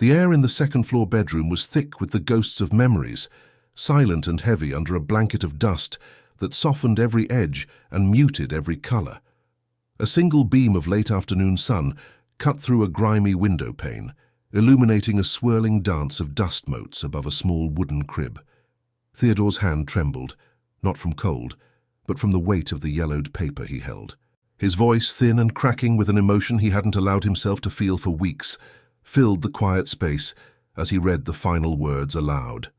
The air in the second-floor bedroom was thick with the ghosts of memories, silent and heavy under a blanket of dust that softened every edge and muted every color. A single beam of late-afternoon sun cut through a grimy window pane, illuminating a swirling dance of dust motes above a small wooden crib. Theodore's hand trembled, not from cold, but from the weight of the yellowed paper he held. His voice, thin and cracking with an emotion he hadn't allowed himself to feel for weeks, filled the quiet space as he read the final words aloud.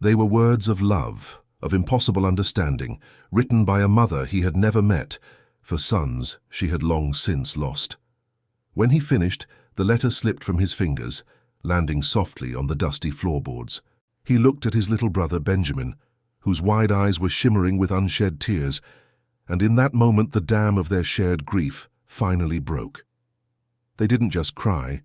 They were words of love, of impossible understanding, written by a mother he had never met, for sons she had long since lost. When he finished, the letter slipped from his fingers, landing softly on the dusty floorboards. He looked at his little brother Benjamin, whose wide eyes were shimmering with unshed tears, and in that moment the dam of their shared grief finally broke. They didn't just cry.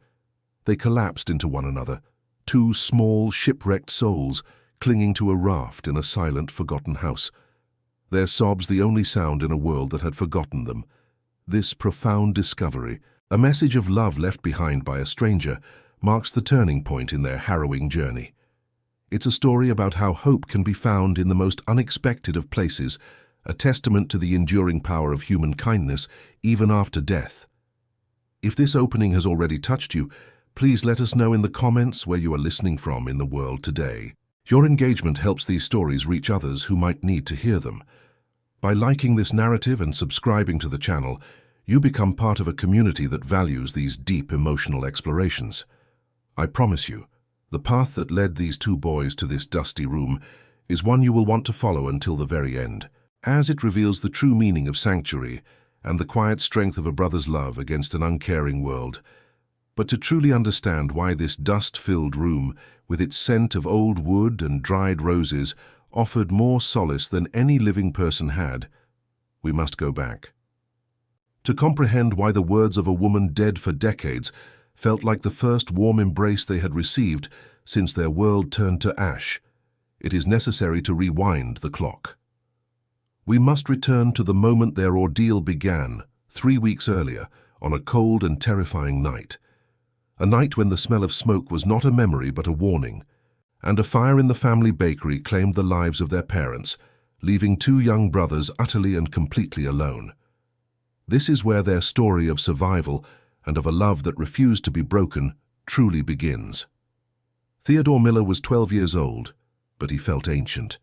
They collapsed into one another, two small, shipwrecked souls clinging to a raft in a silent, forgotten house. Their sobs the only sound in a world that had forgotten them. This profound discovery, a message of love left behind by a stranger, marks the turning point in their harrowing journey. It's a story about how hope can be found in the most unexpected of places, a testament to the enduring power of human kindness, even after death. If this opening has already touched you, please let us know in the comments where you are listening from in the world today. Your engagement helps these stories reach others who might need to hear them. By liking this narrative and subscribing to the channel, you become part of a community that values these deep emotional explorations. I promise you, the path that led these two boys to this dusty room is one you will want to follow until the very end, as it reveals the true meaning of sanctuary and the quiet strength of a brother's love against an uncaring world. But to truly understand why this dust-filled room, with its scent of old wood and dried roses, offered more solace than any living person had, we must go back. To comprehend why the words of a woman dead for decades felt like the first warm embrace they had received since their world turned to ash, it is necessary to rewind the clock. We must return to the moment their ordeal began, 3 weeks earlier, on a cold and terrifying night. A night when the smell of smoke was not a memory but a warning, and a fire in the family bakery claimed the lives of their parents, leaving two young brothers utterly and completely alone. This is where their story of survival and of a love that refused to be broken truly begins. Theodore Miller was 12 years old, but he felt ancient.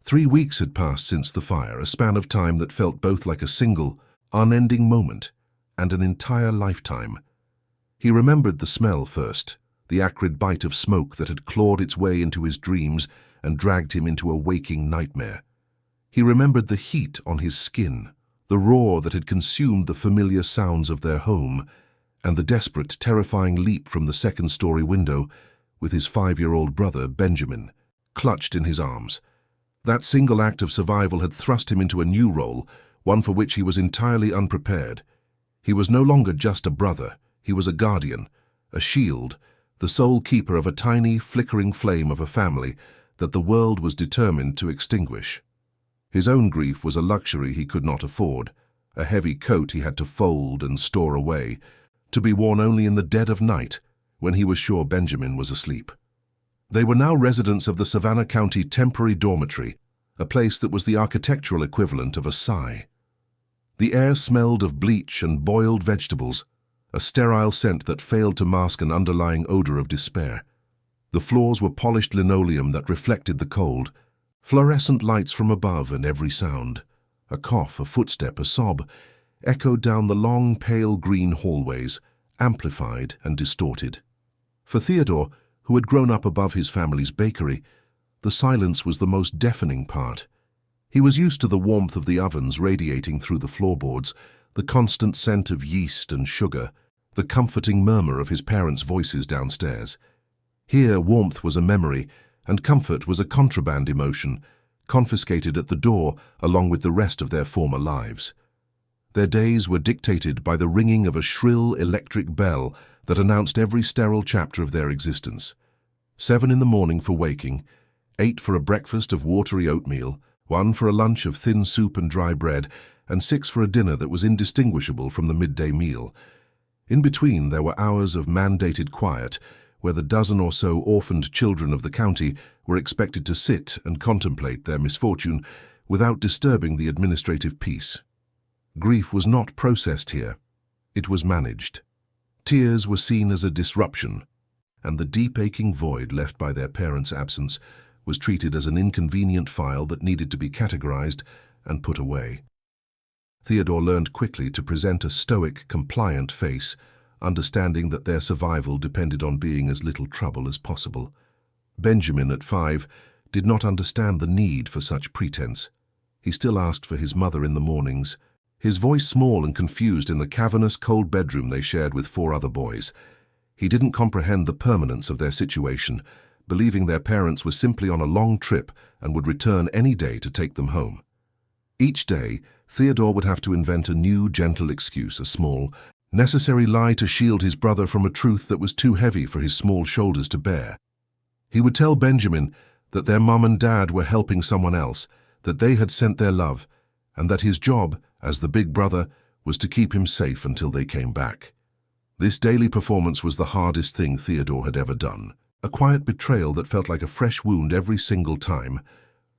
3 weeks had passed since the fire, a span of time that felt both like a single, unending moment and an entire lifetime. He remembered the smell first, the acrid bite of smoke that had clawed its way into his dreams and dragged him into a waking nightmare. He remembered the heat on his skin, the roar that had consumed the familiar sounds of their home, and the desperate, terrifying leap from the second-story window with his 5-year-old brother, Benjamin, clutched in his arms. That single act of survival had thrust him into a new role, one for which he was entirely unprepared. He was no longer just a brother. He was a guardian, a shield, the sole keeper of a tiny, flickering flame of a family that the world was determined to extinguish. His own grief was a luxury he could not afford, a heavy coat he had to fold and store away, to be worn only in the dead of night, when he was sure Benjamin was asleep. They were now residents of the Savannah County Temporary Dormitory, a place that was the architectural equivalent of a sigh. The air smelled of bleach and boiled vegetables, a sterile scent that failed to mask an underlying odor of despair. The floors were polished linoleum that reflected the cold, fluorescent lights from above and every sound. A cough, a footstep, a sob, echoed down the long, pale green hallways, amplified and distorted. For Theodore, who had grown up above his family's bakery, the silence was the most deafening part. He was used to the warmth of the ovens radiating through the floorboards, the constant scent of yeast and sugar, the comforting murmur of his parents' voices downstairs. Here, warmth was a memory, and comfort was a contraband emotion, confiscated at the door along with the rest of their former lives. Their days were dictated by the ringing of a shrill electric bell that announced every sterile chapter of their existence. 7 in the morning for waking, 8 for a breakfast of watery oatmeal, 1 for a lunch of thin soup and dry bread, and 6 for a dinner that was indistinguishable from the midday meal. In between, there were hours of mandated quiet, where the dozen or so orphaned children of the county were expected to sit and contemplate their misfortune without disturbing the administrative peace. Grief was not processed here. It was managed. Tears were seen as a disruption, and the deep aching void left by their parents' absence was treated as an inconvenient file that needed to be categorized and put away. Theodore learned quickly to present a stoic, compliant face, understanding that their survival depended on being as little trouble as possible. Benjamin, at 5, did not understand the need for such pretense. He still asked for his mother in the mornings, his voice small and confused in the cavernous, cold bedroom they shared with 4 other boys. He didn't comprehend the permanence of their situation, believing their parents were simply on a long trip and would return any day to take them home. Each day, Theodore would have to invent a new, gentle excuse, a small, necessary lie to shield his brother from a truth that was too heavy for his small shoulders to bear. He would tell Benjamin that their mum and dad were helping someone else, that they had sent their love, and that his job, as the big brother, was to keep him safe until they came back. This daily performance was the hardest thing Theodore had ever done, a quiet betrayal that felt like a fresh wound every single time.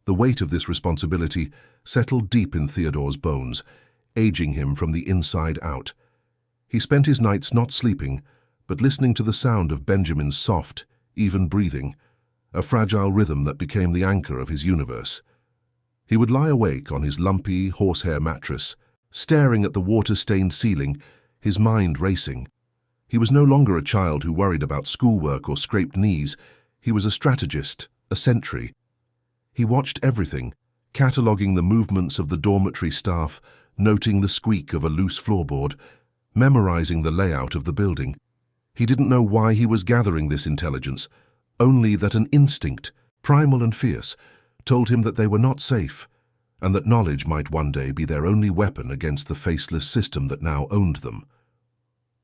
The weight of this responsibility settled deep in Theodore's bones, aging him from the inside out. He spent his nights not sleeping, but listening to the sound of Benjamin's soft, even breathing, a fragile rhythm that became the anchor of his universe. He would lie awake on his lumpy, horsehair mattress, staring at the water-stained ceiling, his mind racing. He was no longer a child who worried about schoolwork or scraped knees. He was a strategist, a sentry. He watched everything, cataloguing the movements of the dormitory staff, noting the squeak of a loose floorboard, memorizing the layout of the building. He didn't know why he was gathering this intelligence, only that an instinct, primal and fierce, told him that they were not safe, and that knowledge might one day be their only weapon against the faceless system that now owned them.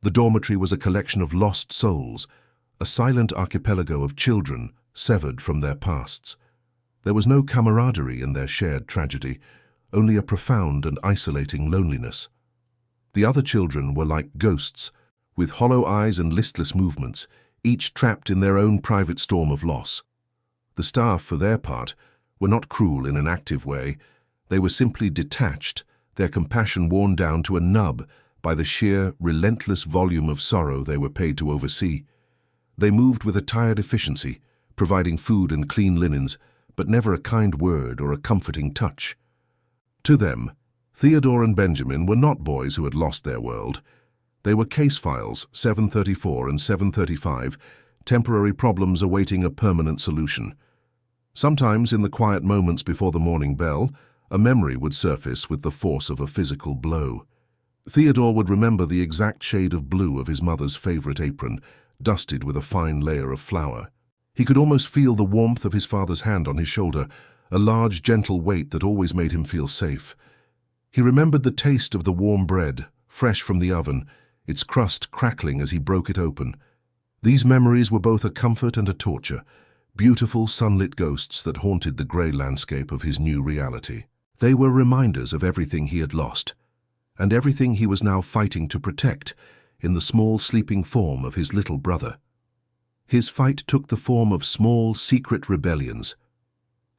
The dormitory was a collection of lost souls, a silent archipelago of children severed from their pasts. There was no camaraderie in their shared tragedy, only a profound and isolating loneliness. The other children were like ghosts, with hollow eyes and listless movements, each trapped in their own private storm of loss. The staff, for their part, were not cruel in an active way. They were simply detached, their compassion worn down to a nub by the sheer, relentless volume of sorrow they were paid to oversee. They moved with a tired efficiency, providing food and clean linens, but never a kind word or a comforting touch. To them, Theodore and Benjamin were not boys who had lost their world. They were case files, 734 and 735, temporary problems awaiting a permanent solution. Sometimes, in the quiet moments before the morning bell, a memory would surface with the force of a physical blow. Theodore would remember the exact shade of blue of his mother's favorite apron, dusted with a fine layer of flour. He could almost feel the warmth of his father's hand on his shoulder, a large, gentle weight that always made him feel safe. He remembered the taste of the warm bread, fresh from the oven, its crust crackling as he broke it open. These memories were both a comfort and a torture, beautiful sunlit ghosts that haunted the grey landscape of his new reality. They were reminders of everything he had lost, and everything he was now fighting to protect in the small sleeping form of his little brother. His fight took the form of small, secret rebellions.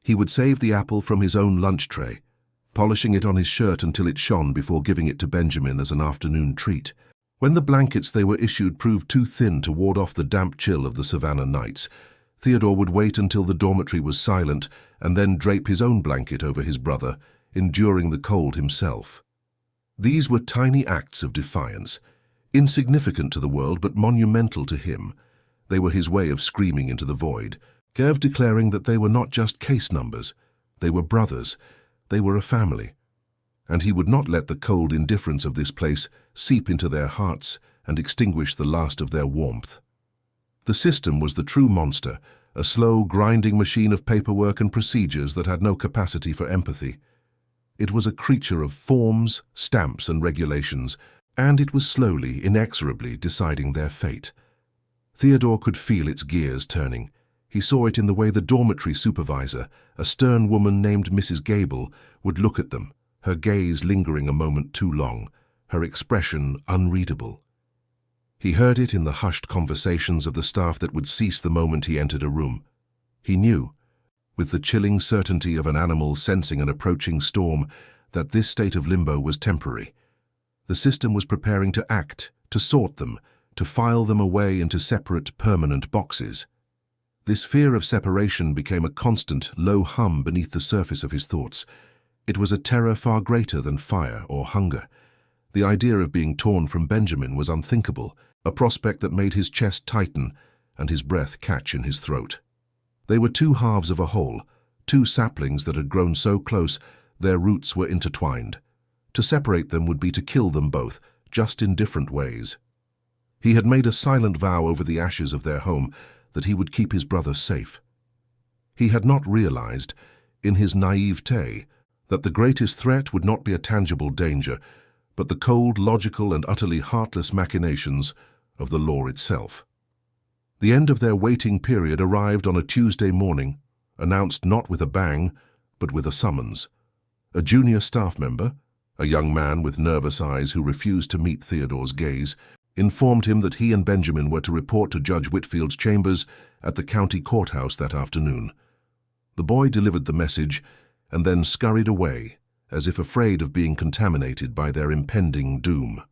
He would save the apple from his own lunch tray, polishing it on his shirt until it shone before giving it to Benjamin as an afternoon treat. When the blankets they were issued proved too thin to ward off the damp chill of the savannah nights, Theodore would wait until the dormitory was silent and then drape his own blanket over his brother, enduring the cold himself. These were tiny acts of defiance, insignificant to the world but monumental to him. They were his way of screaming into the void, Kev declaring that they were not just case numbers, they were brothers, they were a family. And he would not let the cold indifference of this place seep into their hearts and extinguish the last of their warmth. The system was the true monster, a slow, grinding machine of paperwork and procedures that had no capacity for empathy. It was a creature of forms, stamps, and regulations, and it was slowly, inexorably deciding their fate. Theodore could feel its gears turning. He saw it in the way the dormitory supervisor, a stern woman named Mrs. Gable, would look at them, her gaze lingering a moment too long, her expression unreadable. He heard it in the hushed conversations of the staff that would cease the moment he entered a room. He knew, with the chilling certainty of an animal sensing an approaching storm, that this state of limbo was temporary. The system was preparing to act, to sort them, to file them away into separate, permanent boxes. This fear of separation became a constant, low hum beneath the surface of his thoughts. It was a terror far greater than fire or hunger. The idea of being torn from Benjamin was unthinkable, a prospect that made his chest tighten and his breath catch in his throat. They were two halves of a whole, two saplings that had grown so close their roots were intertwined. To separate them would be to kill them both, just in different ways. He had made a silent vow over the ashes of their home that he would keep his brother safe. He had not realized, in his naivete, that the greatest threat would not be a tangible danger, but the cold, logical, and utterly heartless machinations of the law itself. The end of their waiting period arrived on a Tuesday morning, announced not with a bang, but with a summons. A junior staff member, a young man with nervous eyes who refused to meet Theodore's gaze, informed him that he and Benjamin were to report to Judge Whitfield's chambers at the county courthouse that afternoon. The boy delivered the message and then scurried away, as if afraid of being contaminated by their impending doom.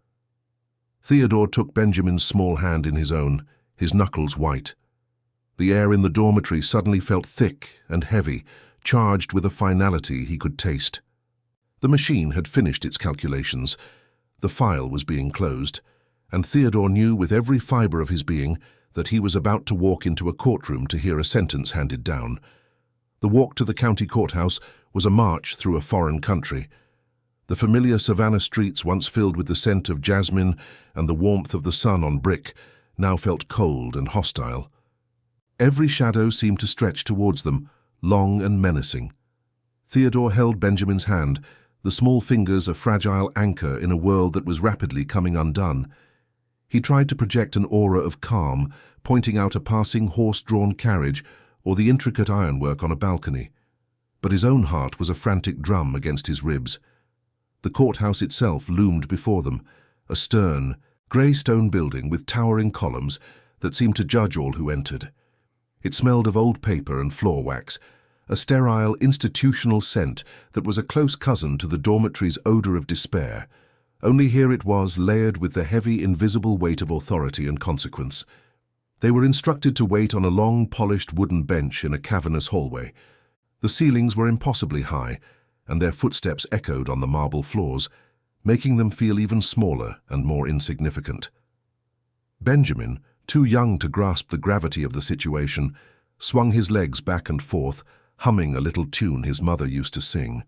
Theodore took Benjamin's small hand in his own, his knuckles white. The air in the dormitory suddenly felt thick and heavy, charged with a finality he could taste. The machine had finished its calculations. The file was being closed, and Theodore knew with every fiber of his being that he was about to walk into a courtroom to hear a sentence handed down. The walk to the county courthouse was a march through a foreign country. The familiar savannah streets, once filled with the scent of jasmine and the warmth of the sun on brick, now felt cold and hostile. Every shadow seemed to stretch towards them, long and menacing. Theodore held Benjamin's hand, the small fingers a fragile anchor in a world that was rapidly coming undone. He tried to project an aura of calm, pointing out a passing horse-drawn carriage or the intricate ironwork on a balcony. But his own heart was a frantic drum against his ribs. The courthouse itself loomed before them, a stern, grey stone building with towering columns that seemed to judge all who entered. It smelled of old paper and floor wax, a sterile, institutional scent that was a close cousin to the dormitory's odour of despair. Only here it was layered with the heavy, invisible weight of authority and consequence. They were instructed to wait on a long, polished wooden bench in a cavernous hallway. The ceilings were impossibly high, and their footsteps echoed on the marble floors, making them feel even smaller and more insignificant. Benjamin, too young to grasp the gravity of the situation, swung his legs back and forth, humming a little tune his mother used to sing.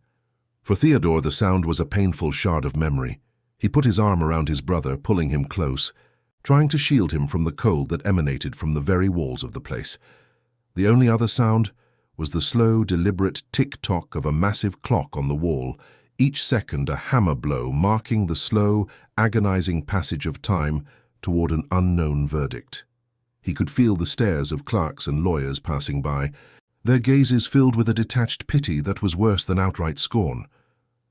For Theodore, the sound was a painful shard of memory. He put his arm around his brother, pulling him close, trying to shield him from the cold that emanated from the very walls of the place. The only other sound was the slow, deliberate tick-tock of a massive clock on the wall, each second a hammer blow marking the slow, agonizing passage of time toward an unknown verdict. He could feel the stares of clerks and lawyers passing by, their gazes filled with a detached pity that was worse than outright scorn.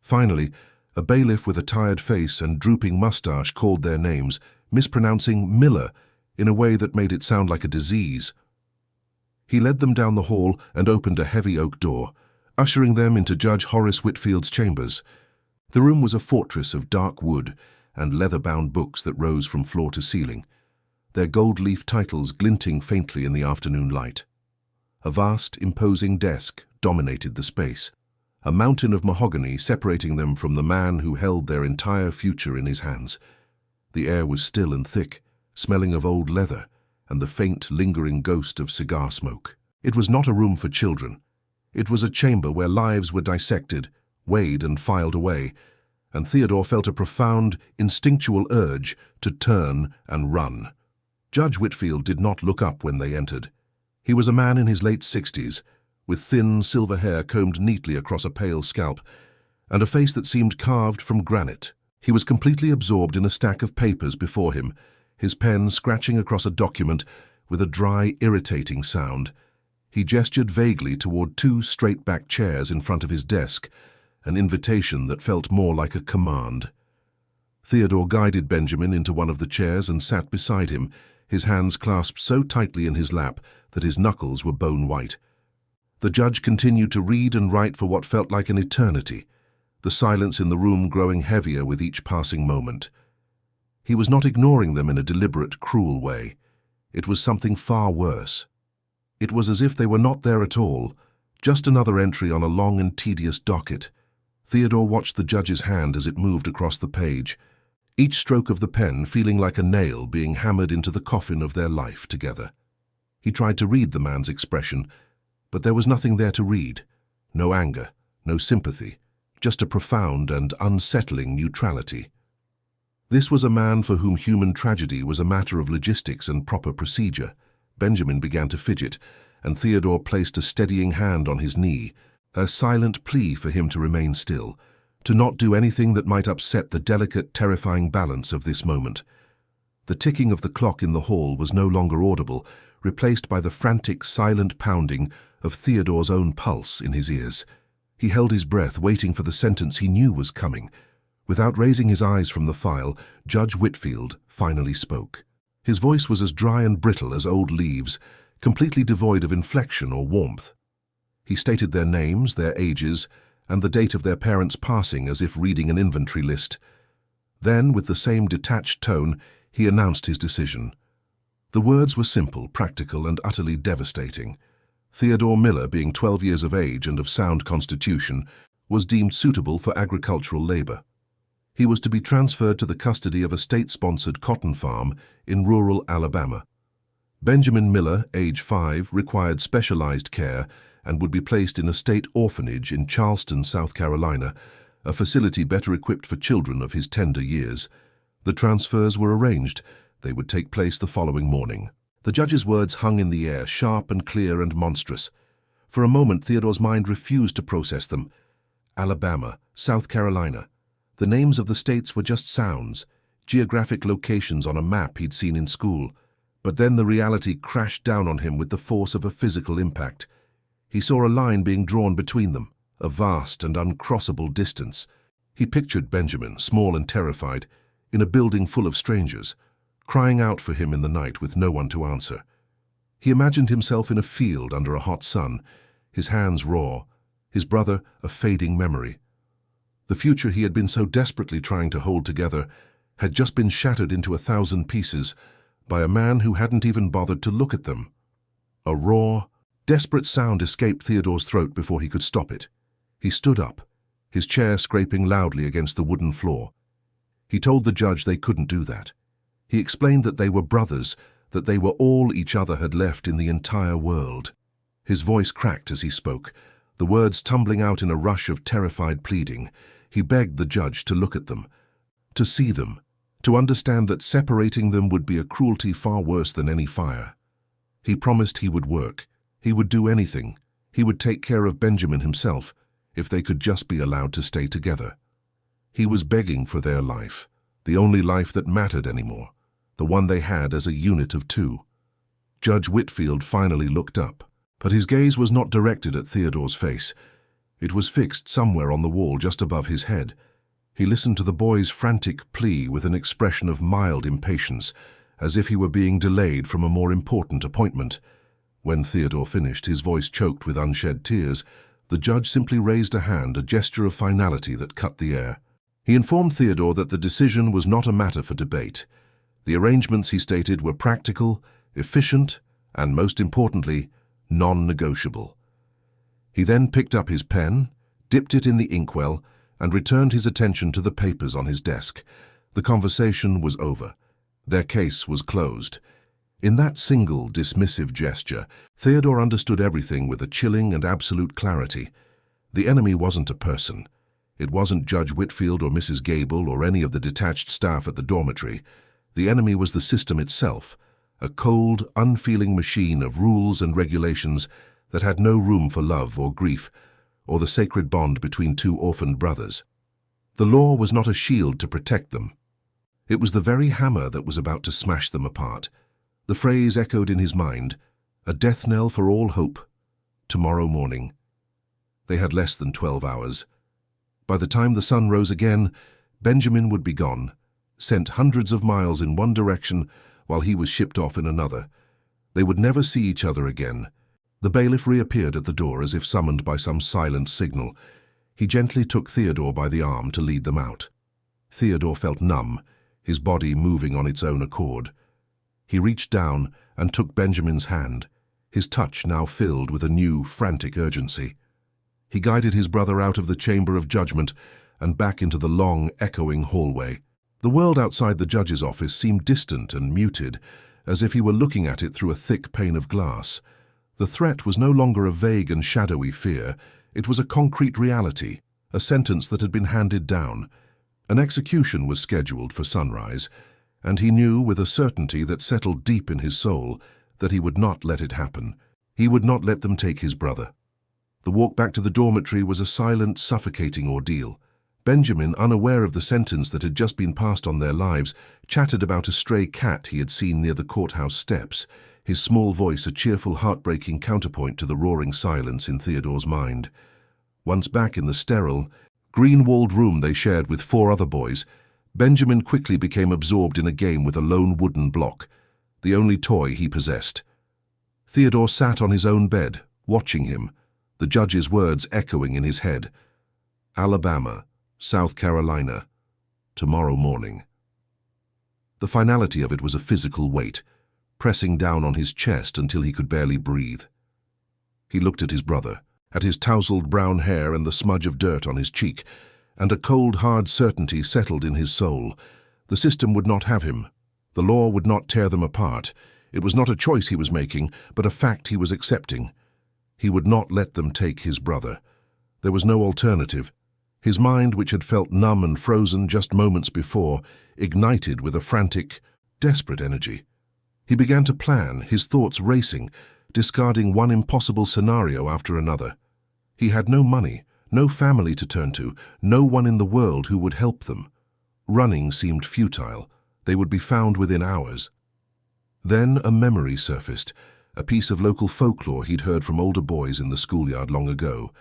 Finally, a bailiff with a tired face and drooping mustache called their names, mispronouncing Miller in a way that made it sound like a disease. He led them down the hall and opened a heavy oak door, ushering them into Judge Horace Whitfield's chambers. The room was a fortress of dark wood and leather-bound books that rose from floor to ceiling, their gold-leaf titles glinting faintly in the afternoon light. A vast, imposing desk dominated the space, a mountain of mahogany separating them from the man who held their entire future in his hands. The air was still and thick, smelling of old leather and the faint, lingering ghost of cigar smoke. It was not a room for children. It was a chamber where lives were dissected, weighed and filed away, and Theodore felt a profound, instinctual urge to turn and run. Judge Whitfield did not look up when they entered. He was a man in his late 60s, with thin, silver hair combed neatly across a pale scalp, and a face that seemed carved from granite. He was completely absorbed in a stack of papers before him, his pen scratching across a document with a dry, irritating sound. He gestured vaguely toward two straight-back chairs in front of his desk, an invitation that felt more like a command. Theodore guided Benjamin into one of the chairs and sat beside him, his hands clasped so tightly in his lap that his knuckles were bone white. The judge continued to read and write for what felt like an eternity, the silence in the room growing heavier with each passing moment. He was not ignoring them in a deliberate, cruel way. It was something far worse. It was as if they were not there at all, just another entry on a long and tedious docket. Theodore watched the judge's hand as it moved across the page, each stroke of the pen feeling like a nail being hammered into the coffin of their life together. He tried to read the man's expression, but there was nothing there to read. No anger, no sympathy, just a profound and unsettling neutrality. This was a man for whom human tragedy was a matter of logistics and proper procedure. Benjamin began to fidget, and Theodore placed a steadying hand on his knee, a silent plea for him to remain still, to not do anything that might upset the delicate, terrifying balance of this moment. The ticking of the clock in the hall was no longer audible, replaced by the frantic, silent pounding of Theodore's own pulse in his ears. He held his breath, waiting for the sentence he knew was coming. Without raising his eyes from the file, Judge Whitfield finally spoke. His voice was as dry and brittle as old leaves, completely devoid of inflection or warmth. He stated their names, their ages, and the date of their parents' passing as if reading an inventory list. Then, with the same detached tone, he announced his decision. The words were simple, practical, and utterly devastating. Theodore Miller, being 12 years of age and of sound constitution, was deemed suitable for agricultural labor. He was to be transferred to the custody of a state-sponsored cotton farm in rural Alabama. Benjamin Miller, age 5, required specialized care and would be placed in a state orphanage in Charleston, South Carolina, a facility better equipped for children of his tender years. The transfers were arranged. They would take place the following morning. The judge's words hung in the air, sharp and clear and monstrous. For a moment, Theodore's mind refused to process them. Alabama, South Carolina. The names of the states were just sounds, geographic locations on a map he'd seen in school. But then the reality crashed down on him with the force of a physical impact. He saw a line being drawn between them, a vast and uncrossable distance. He pictured Benjamin, small and terrified, in a building full of strangers, crying out for him in the night with no one to answer. He imagined himself in a field under a hot sun, his hands raw, his brother a fading memory. The future he had been so desperately trying to hold together had just been shattered into 1,000 pieces by a man who hadn't even bothered to look at them. A raw, desperate sound escaped Theodore's throat before he could stop it. He stood up, his chair scraping loudly against the wooden floor. He told the judge they couldn't do that. He explained that they were brothers, that they were all each other had left in the entire world. His voice cracked as he spoke, the words tumbling out in a rush of terrified pleading. He begged the judge to look at them, to see them, to understand that separating them would be a cruelty far worse than any fire. He promised he would work. He would do anything. He would take care of Benjamin himself, if they could just be allowed to stay together. He was begging for their life, the only life that mattered anymore, the one they had as a unit of two. Judge Whitfield finally looked up, but his gaze was not directed at Theodore's face. It was fixed somewhere on the wall just above his head. He listened to the boy's frantic plea with an expression of mild impatience, as if he were being delayed from a more important appointment. When Theodore finished, his voice choked with unshed tears, the judge simply raised a hand, a gesture of finality that cut the air. He informed Theodore that the decision was not a matter for debate. The arrangements, he stated, were practical, efficient, and most importantly, non-negotiable. He then picked up his pen, dipped it in the inkwell, and returned his attention to the papers on his desk. The conversation was over. Their case was closed. In that single, dismissive gesture, Theodore understood everything with a chilling and absolute clarity. The enemy wasn't a person. It wasn't Judge Whitfield or Mrs. Gable or any of the detached staff at the dormitory. The enemy was the system itself, a cold, unfeeling machine of rules and regulations that had no room for love or grief, or the sacred bond between two orphaned brothers. The law was not a shield to protect them. It was the very hammer that was about to smash them apart. The phrase echoed in his mind, a death knell for all hope. Tomorrow morning. They had less than 12 hours. By the time the sun rose again, Benjamin would be gone, sent hundreds of miles in one direction while he was shipped off in another. They would never see each other again. The bailiff reappeared at the door as if summoned by some silent signal. He gently took Theodore by the arm to lead them out. Theodore felt numb, his body moving on its own accord. He reached down and took Benjamin's hand, his touch now filled with a new, frantic urgency. He guided his brother out of the chamber of judgment and back into the long, echoing hallway. The world outside the judge's office seemed distant and muted, as if he were looking at it through a thick pane of glass. The threat was no longer a vague and shadowy fear. It was a concrete reality, a sentence that had been handed down. An execution was scheduled for sunrise, and he knew with a certainty that settled deep in his soul that he would not let it happen. He would not let them take his brother. The walk back to the dormitory was a silent, suffocating ordeal. Benjamin, unaware of the sentence that had just been passed on their lives, chatted about a stray cat he had seen near the courthouse steps, his small voice a cheerful, heartbreaking counterpoint to the roaring silence in Theodore's mind. Once back in the sterile, green-walled room they shared with 4 other boys, Benjamin quickly became absorbed in a game with a lone wooden block, the only toy he possessed. Theodore sat on his own bed, watching him, the judge's words echoing in his head. Alabama, South Carolina, tomorrow morning. The finality of it was a physical weight, pressing down on his chest until he could barely breathe. He looked at his brother, at his tousled brown hair and the smudge of dirt on his cheek, and a cold, hard certainty settled in his soul. The system would not have him. The law would not tear them apart. It was not a choice he was making, but a fact he was accepting. He would not let them take his brother. There was no alternative. His mind, which had felt numb and frozen just moments before, ignited with a frantic, desperate energy. He began to plan, his thoughts racing, discarding one impossible scenario after another. He had no money, no family to turn to, no one in the world who would help them. Running seemed futile. They would be found within hours. Then a memory surfaced, a piece of local folklore he'd heard from older boys in the schoolyard long ago.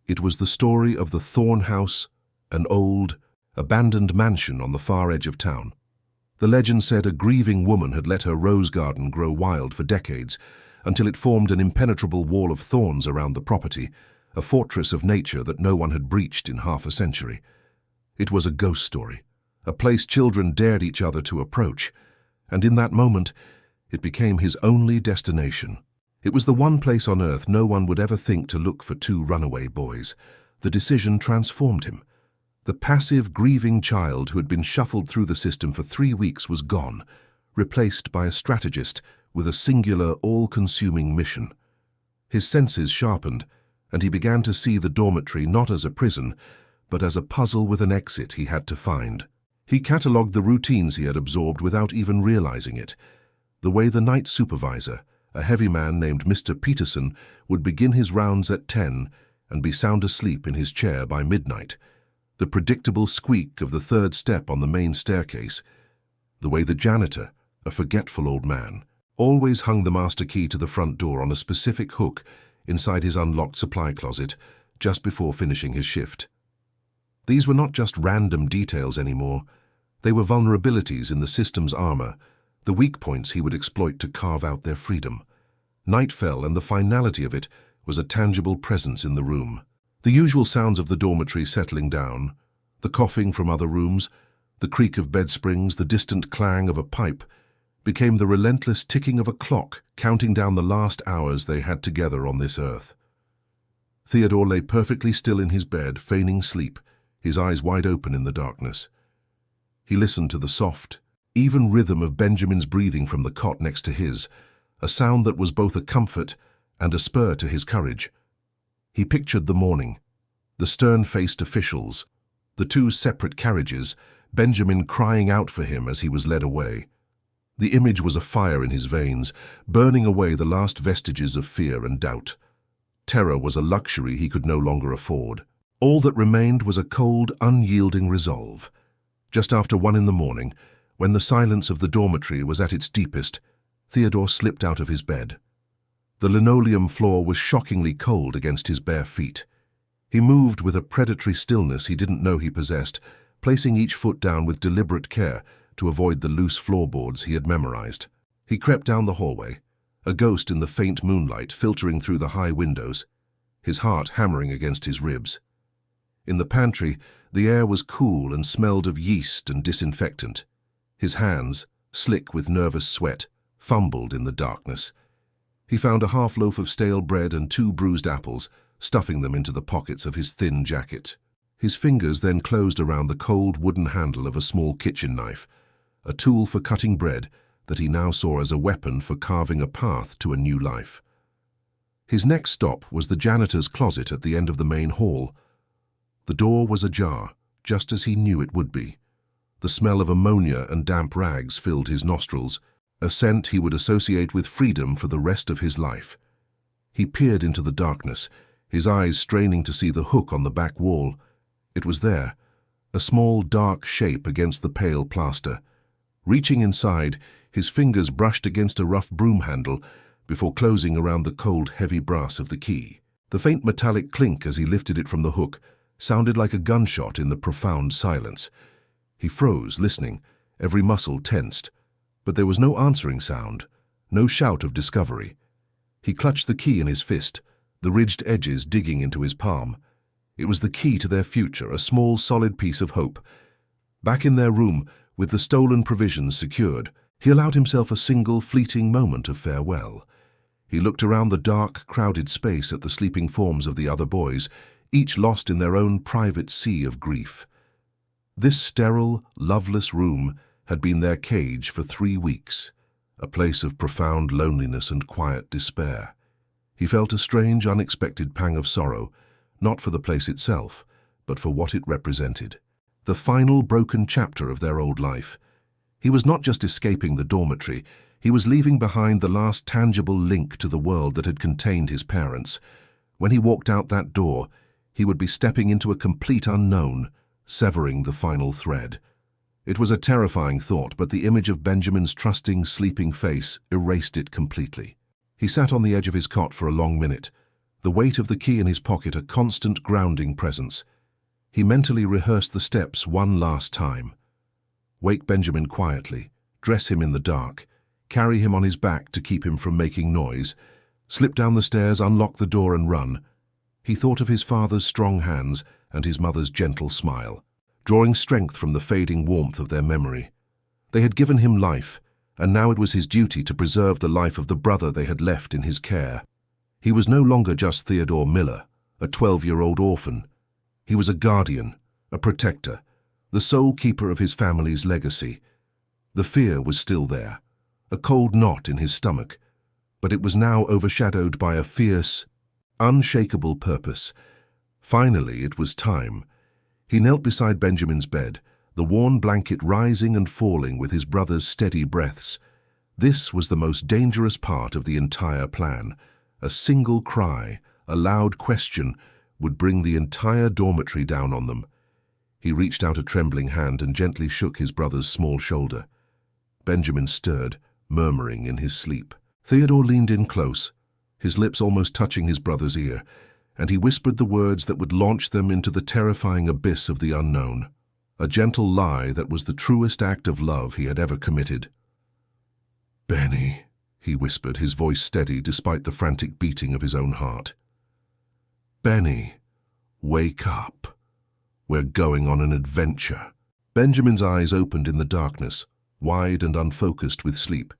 It was the story of the Thorn house, an old, abandoned mansion on the far edge of town. The legend said a grieving woman had let her rose garden grow wild for decades, until it formed an impenetrable wall of thorns around the property, a fortress of nature that no one had breached in half a century. It was a ghost story, a place children dared each other to approach, and in that moment, it became his only destination. It was the one place on earth no one would ever think to look for 2 runaway boys. The decision transformed him. The passive, grieving child who had been shuffled through the system for 3 weeks was gone, replaced by a strategist with a singular, all-consuming mission. His senses sharpened, and he began to see the dormitory not as a prison, but as a puzzle with an exit he had to find. He catalogued the routines he had absorbed without even realizing it. The way the night supervisor, a heavy man named Mr. Peterson, would begin his rounds at 10 and be sound asleep in his chair by midnight. The predictable squeak of the 3rd step on the main staircase. The way the janitor, a forgetful old man, always hung the master key to the front door on a specific hook inside his unlocked supply closet just before finishing his shift. These were not just random details anymore. They were vulnerabilities in the system's armor, the weak points he would exploit to carve out their freedom. Night fell, and the finality of it was a tangible presence in the room. The usual sounds of the dormitory settling down, the coughing from other rooms, the creak of bed springs, the distant clang of a pipe, became the relentless ticking of a clock counting down the last hours they had together on this earth. Theodore lay perfectly still in his bed, feigning sleep, his eyes wide open in the darkness. He listened to the soft, even rhythm of Benjamin's breathing from the cot next to his, a sound that was both a comfort and a spur to his courage. He pictured the morning, the stern-faced officials, the 2 separate carriages, Benjamin crying out for him as he was led away. The image was a fire in his veins, burning away the last vestiges of fear and doubt. Terror was a luxury he could no longer afford. All that remained was a cold, unyielding resolve. Just after 1 in the morning, when the silence of the dormitory was at its deepest, Theodore slipped out of his bed. The linoleum floor was shockingly cold against his bare feet. He moved with a predatory stillness he didn't know he possessed, placing each foot down with deliberate care to avoid the loose floorboards he had memorized. He crept down the hallway, a ghost in the faint moonlight filtering through the high windows, his heart hammering against his ribs. In the pantry, the air was cool and smelled of yeast and disinfectant. His hands, slick with nervous sweat, fumbled in the darkness. He found a half loaf of stale bread and 2 bruised apples, stuffing them into the pockets of his thin jacket. His fingers then closed around the cold wooden handle of a small kitchen knife, a tool for cutting bread that he now saw as a weapon for carving a path to a new life. His next stop was the janitor's closet at the end of the main hall. The door was ajar, just as he knew it would be. The smell of ammonia and damp rags filled his nostrils, a scent he would associate with freedom for the rest of his life. He peered into the darkness, his eyes straining to see the hook on the back wall. It was there, a small dark shape against the pale plaster. Reaching inside, his fingers brushed against a rough broom handle before closing around the cold, heavy brass of the key. The faint metallic clink as he lifted it from the hook sounded like a gunshot in the profound silence. He froze, listening, every muscle tensed. But there was no answering sound, no shout of discovery. He clutched the key in his fist, the ridged edges digging into his palm. It was the key to their future, a small, solid piece of hope. Back in their room, with the stolen provisions secured, he allowed himself a single, fleeting moment of farewell. He looked around the dark, crowded space at the sleeping forms of the other boys, each lost in their own private sea of grief. This sterile, loveless room had been their cage for 3 weeks, a place of profound loneliness and quiet despair. He felt a strange, unexpected pang of sorrow, not for the place itself, but for what it represented. The final broken chapter of their old life. He was not just escaping the dormitory, he was leaving behind the last tangible link to the world that had contained his parents. When he walked out that door, he would be stepping into a complete unknown, severing the final thread. It was a terrifying thought, but the image of Benjamin's trusting, sleeping face erased it completely. He sat on the edge of his cot for a long minute, the weight of the key in his pocket a constant grounding presence. He mentally rehearsed the steps one last time. Wake Benjamin quietly, dress him in the dark, carry him on his back to keep him from making noise, slip down the stairs, unlock the door and run. He thought of his father's strong hands and his mother's gentle smile, drawing strength from the fading warmth of their memory. They had given him life, and now it was his duty to preserve the life of the brother they had left in his care. He was no longer just Theodore Miller, a 12-year-old orphan. He was a guardian, a protector, the sole keeper of his family's legacy. The fear was still there, a cold knot in his stomach, but it was now overshadowed by a fierce, unshakable purpose. Finally, it was time. He knelt beside Benjamin's bed, the worn blanket rising and falling with his brother's steady breaths. This was the most dangerous part of the entire plan. A single cry, a loud question, would bring the entire dormitory down on them. He reached out a trembling hand and gently shook his brother's small shoulder. Benjamin stirred, murmuring in his sleep. Theodore leaned in close, his lips almost touching his brother's ear, and he whispered the words that would launch them into the terrifying abyss of the unknown. A gentle lie that was the truest act of love he had ever committed. "Benny," he whispered, his voice steady despite the frantic beating of his own heart. "Benny, wake up. We're going on an adventure." Benjamin's eyes opened in the darkness, wide and unfocused with sleep.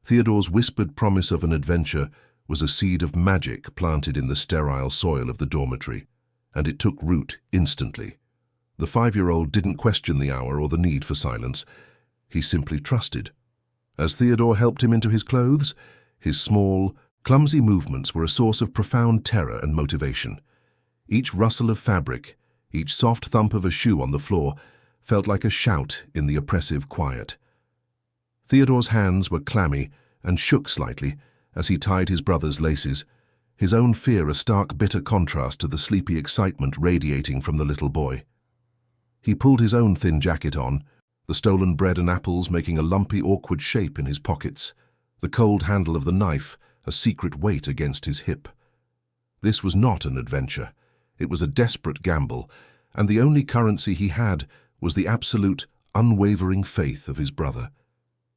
Theodore's whispered promise of an adventure was a seed of magic planted in the sterile soil of the dormitory, and it took root instantly. The 5-year-old didn't question the hour or the need for silence. He simply trusted. As Theodore helped him into his clothes, his small, clumsy movements were a source of profound terror and motivation. Each rustle of fabric, each soft thump of a shoe on the floor, felt like a shout in the oppressive quiet. Theodore's hands were clammy and shook slightly as he tied his brother's laces, his own fear a stark, bitter contrast to the sleepy excitement radiating from the little boy. He pulled his own thin jacket on, the stolen bread and apples making a lumpy, awkward shape in his pockets, the cold handle of the knife a secret weight against his hip. This was not an adventure. It was a desperate gamble, and the only currency he had was the absolute, unwavering faith of his brother.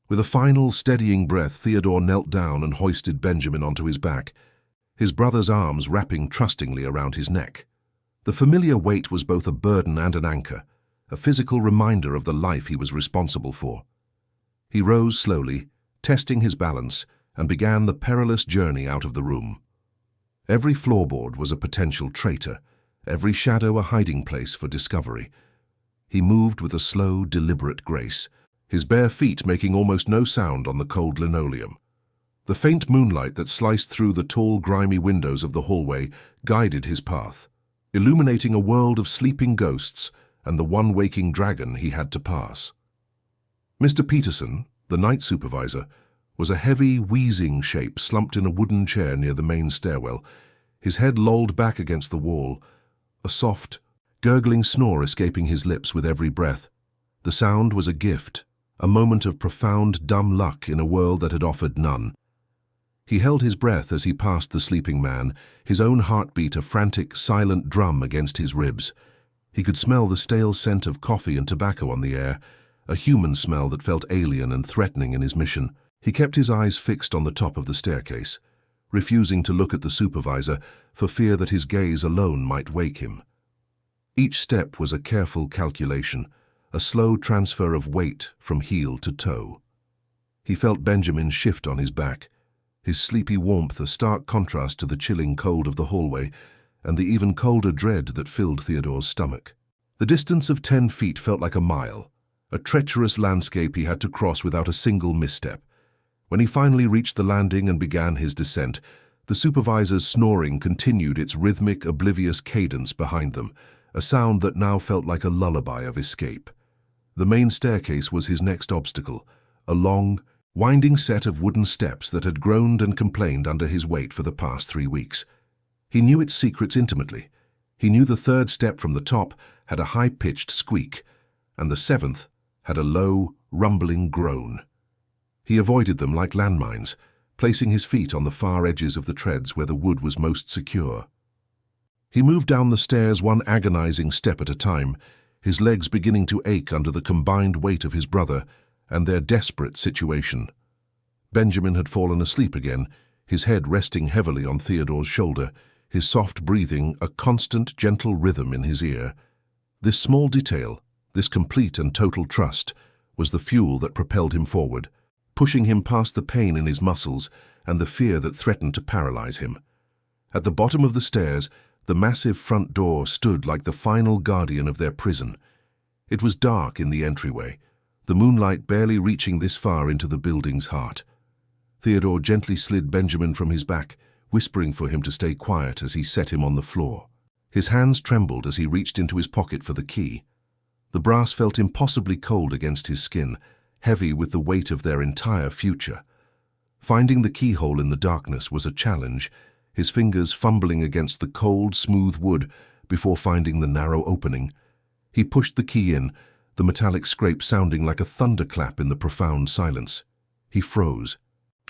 With a final, steadying breath, Theodore knelt down and hoisted Benjamin onto his back, his brother's arms wrapping trustingly around his neck. The familiar weight was both a burden and an anchor, a physical reminder of the life he was responsible for. He rose slowly, testing his balance, and began the perilous journey out of the room. Every floorboard was a potential traitor, every shadow a hiding place for discovery. He moved with a slow, deliberate grace, his bare feet making almost no sound on the cold linoleum. The faint moonlight that sliced through the tall, grimy windows of the hallway guided his path, illuminating a world of sleeping ghosts and the one waking dragon he had to pass. Mr. Peterson, the night supervisor, was a heavy, wheezing shape slumped in a wooden chair near the main stairwell, his head lolled back against the wall, a soft, gurgling snore escaping his lips with every breath. The sound was a gift, a moment of profound, dumb luck in a world that had offered none. He held his breath as he passed the sleeping man, his own heartbeat a frantic, silent drum against his ribs. He could smell the stale scent of coffee and tobacco on the air, a human smell that felt alien and threatening in his mission. He kept his eyes fixed on the top of the staircase, refusing to look at the supervisor for fear that his gaze alone might wake him. Each step was a careful calculation, a slow transfer of weight from heel to toe. He felt Benjamin shift on his back, his sleepy warmth a stark contrast to the chilling cold of the hallway and the even colder dread that filled Theodore's stomach. The distance of 10 feet felt like a mile, a treacherous landscape he had to cross without a single misstep. When he finally reached the landing and began his descent, the supervisor's snoring continued its rhythmic, oblivious cadence behind them, a sound that now felt like a lullaby of escape. The main staircase was his next obstacle, a long, winding set of wooden steps that had groaned and complained under his weight for the past 3 weeks. He knew its secrets intimately. He knew the 3rd step from the top had a high-pitched squeak, and the 7th had a low, rumbling groan. He avoided them like landmines, placing his feet on the far edges of the treads where the wood was most secure. He moved down the stairs one agonizing step at a time, his legs beginning to ache under the combined weight of his brother and their desperate situation. Benjamin had fallen asleep again, his head resting heavily on Theodore's shoulder, his soft breathing a constant, gentle rhythm in his ear. This small detail, this complete and total trust, was the fuel that propelled him forward, pushing him past the pain in his muscles and the fear that threatened to paralyze him. At the bottom of the stairs, the massive front door stood like the final guardian of their prison. It was dark in the entryway, the moonlight barely reaching this far into the building's heart. Theodore gently slid Benjamin from his back, whispering for him to stay quiet as he set him on the floor. His hands trembled as he reached into his pocket for the key. The brass felt impossibly cold against his skin, heavy with the weight of their entire future. Finding the keyhole in the darkness was a challenge, his fingers fumbling against the cold, smooth wood before finding the narrow opening. He pushed the key in, the metallic scrape sounding like a thunderclap in the profound silence. He froze,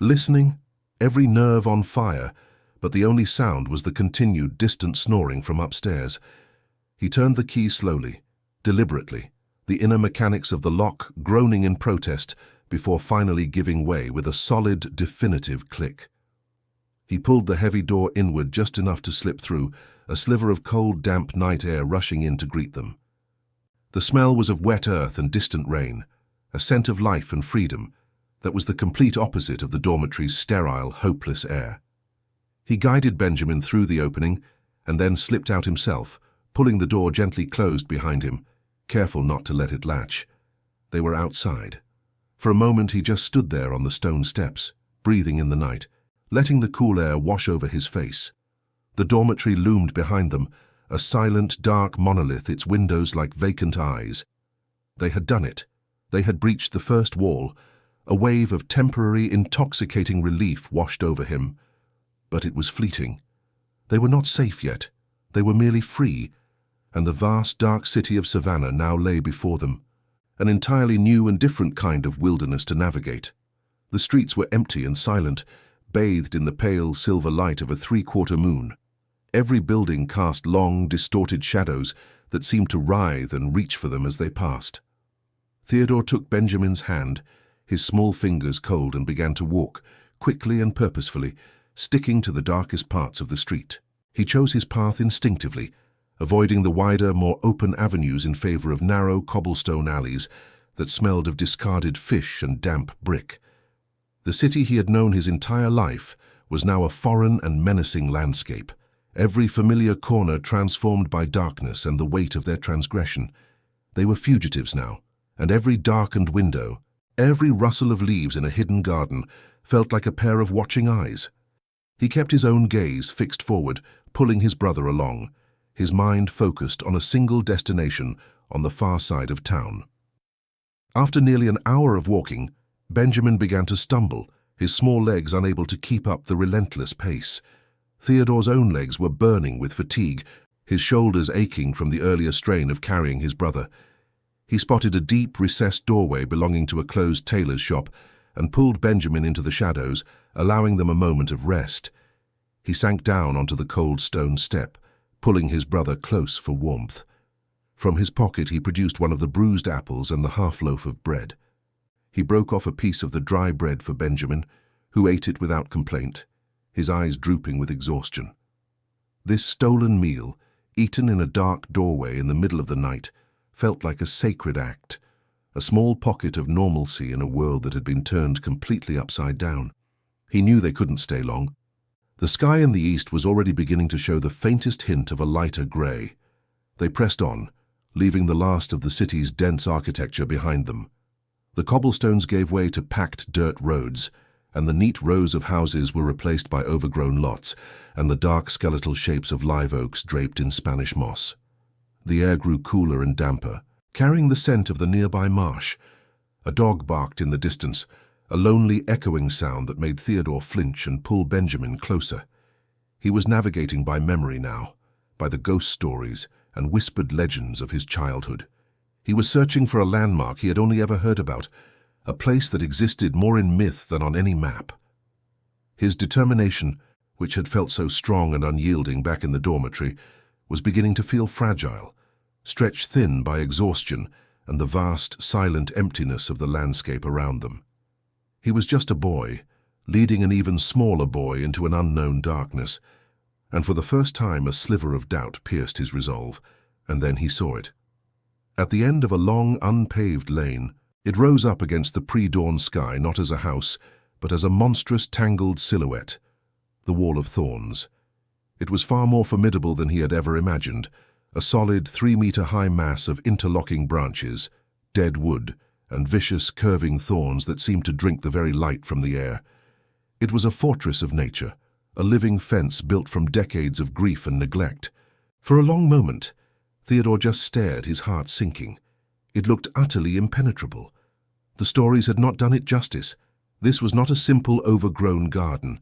listening, every nerve on fire, but the only sound was the continued, distant snoring from upstairs. He turned the key slowly, deliberately, the inner mechanics of the lock groaning in protest before finally giving way with a solid, definitive click. He pulled the heavy door inward just enough to slip through, a sliver of cold, damp night air rushing in to greet them. The smell was of wet earth and distant rain, a scent of life and freedom that was the complete opposite of the dormitory's sterile, hopeless air. He guided Benjamin through the opening and then slipped out himself, pulling the door gently closed behind him, careful not to let it latch. They were outside. For a moment he just stood there on the stone steps, breathing in the night, letting the cool air wash over his face. The dormitory loomed behind them, a silent, dark monolith, its windows like vacant eyes. They had done it. They had breached the first wall. A wave of temporary, intoxicating relief washed over him. But it was fleeting. They were not safe yet. They were merely free, and the vast, dark city of Savannah now lay before them, an entirely new and different kind of wilderness to navigate. The streets were empty and silent, bathed in the pale silver light of a 3/4 moon. Every building cast long, distorted shadows that seemed to writhe and reach for them as they passed. Theodore took Benjamin's hand, his small fingers cold, and began to walk, quickly and purposefully, sticking to the darkest parts of the street. He chose his path instinctively, avoiding the wider, more open avenues in favor of narrow cobblestone alleys that smelled of discarded fish and damp brick. The city he had known his entire life was now a foreign and menacing landscape, every familiar corner transformed by darkness and the weight of their transgression. They were fugitives now, and every darkened window, every rustle of leaves in a hidden garden, felt like a pair of watching eyes. He kept his own gaze fixed forward, pulling his brother along, his mind focused on a single destination on the far side of town. After nearly an hour of walking, Benjamin began to stumble, his small legs unable to keep up the relentless pace. Theodore's own legs were burning with fatigue, his shoulders aching from the earlier strain of carrying his brother. He spotted a deep, recessed doorway belonging to a closed tailor's shop and pulled Benjamin into the shadows, allowing them a moment of rest. He sank down onto the cold stone step, pulling his brother close for warmth. From his pocket he produced one of the bruised apples and the half-loaf of bread. He broke off a piece of the dry bread for Benjamin, who ate it without complaint, his eyes drooping with exhaustion. This stolen meal, eaten in a dark doorway in the middle of the night, felt like a sacred act, a small pocket of normalcy in a world that had been turned completely upside down. He knew they couldn't stay long. The sky in the east was already beginning to show the faintest hint of a lighter grey. They pressed on, leaving the last of the city's dense architecture behind them. The cobblestones gave way to packed dirt roads, and the neat rows of houses were replaced by overgrown lots and the dark skeletal shapes of live oaks draped in Spanish moss. The air grew cooler and damper, carrying the scent of the nearby marsh. A dog barked in the distance, a lonely echoing sound that made Theodore flinch and pull Benjamin closer. He was navigating by memory now, by the ghost stories and whispered legends of his childhood. He was searching for a landmark he had only ever heard about, a place that existed more in myth than on any map. His determination, which had felt so strong and unyielding back in the dormitory, was beginning to feel fragile, stretched thin by exhaustion and the vast, silent emptiness of the landscape around them. He was just a boy, leading an even smaller boy into an unknown darkness, and for the first time a sliver of doubt pierced his resolve, and then he saw it. At the end of a long, unpaved lane, it rose up against the pre-dawn sky not as a house, but as a monstrous, tangled silhouette, the Wall of Thorns. It was far more formidable than he had ever imagined, a solid 3-meter-high mass of interlocking branches, dead wood, and vicious, curving thorns that seemed to drink the very light from the air. It was a fortress of nature, a living fence built from decades of grief and neglect. For a long moment, Theodore just stared, his heart sinking. It looked utterly impenetrable. The stories had not done it justice. This was not a simple, overgrown garden.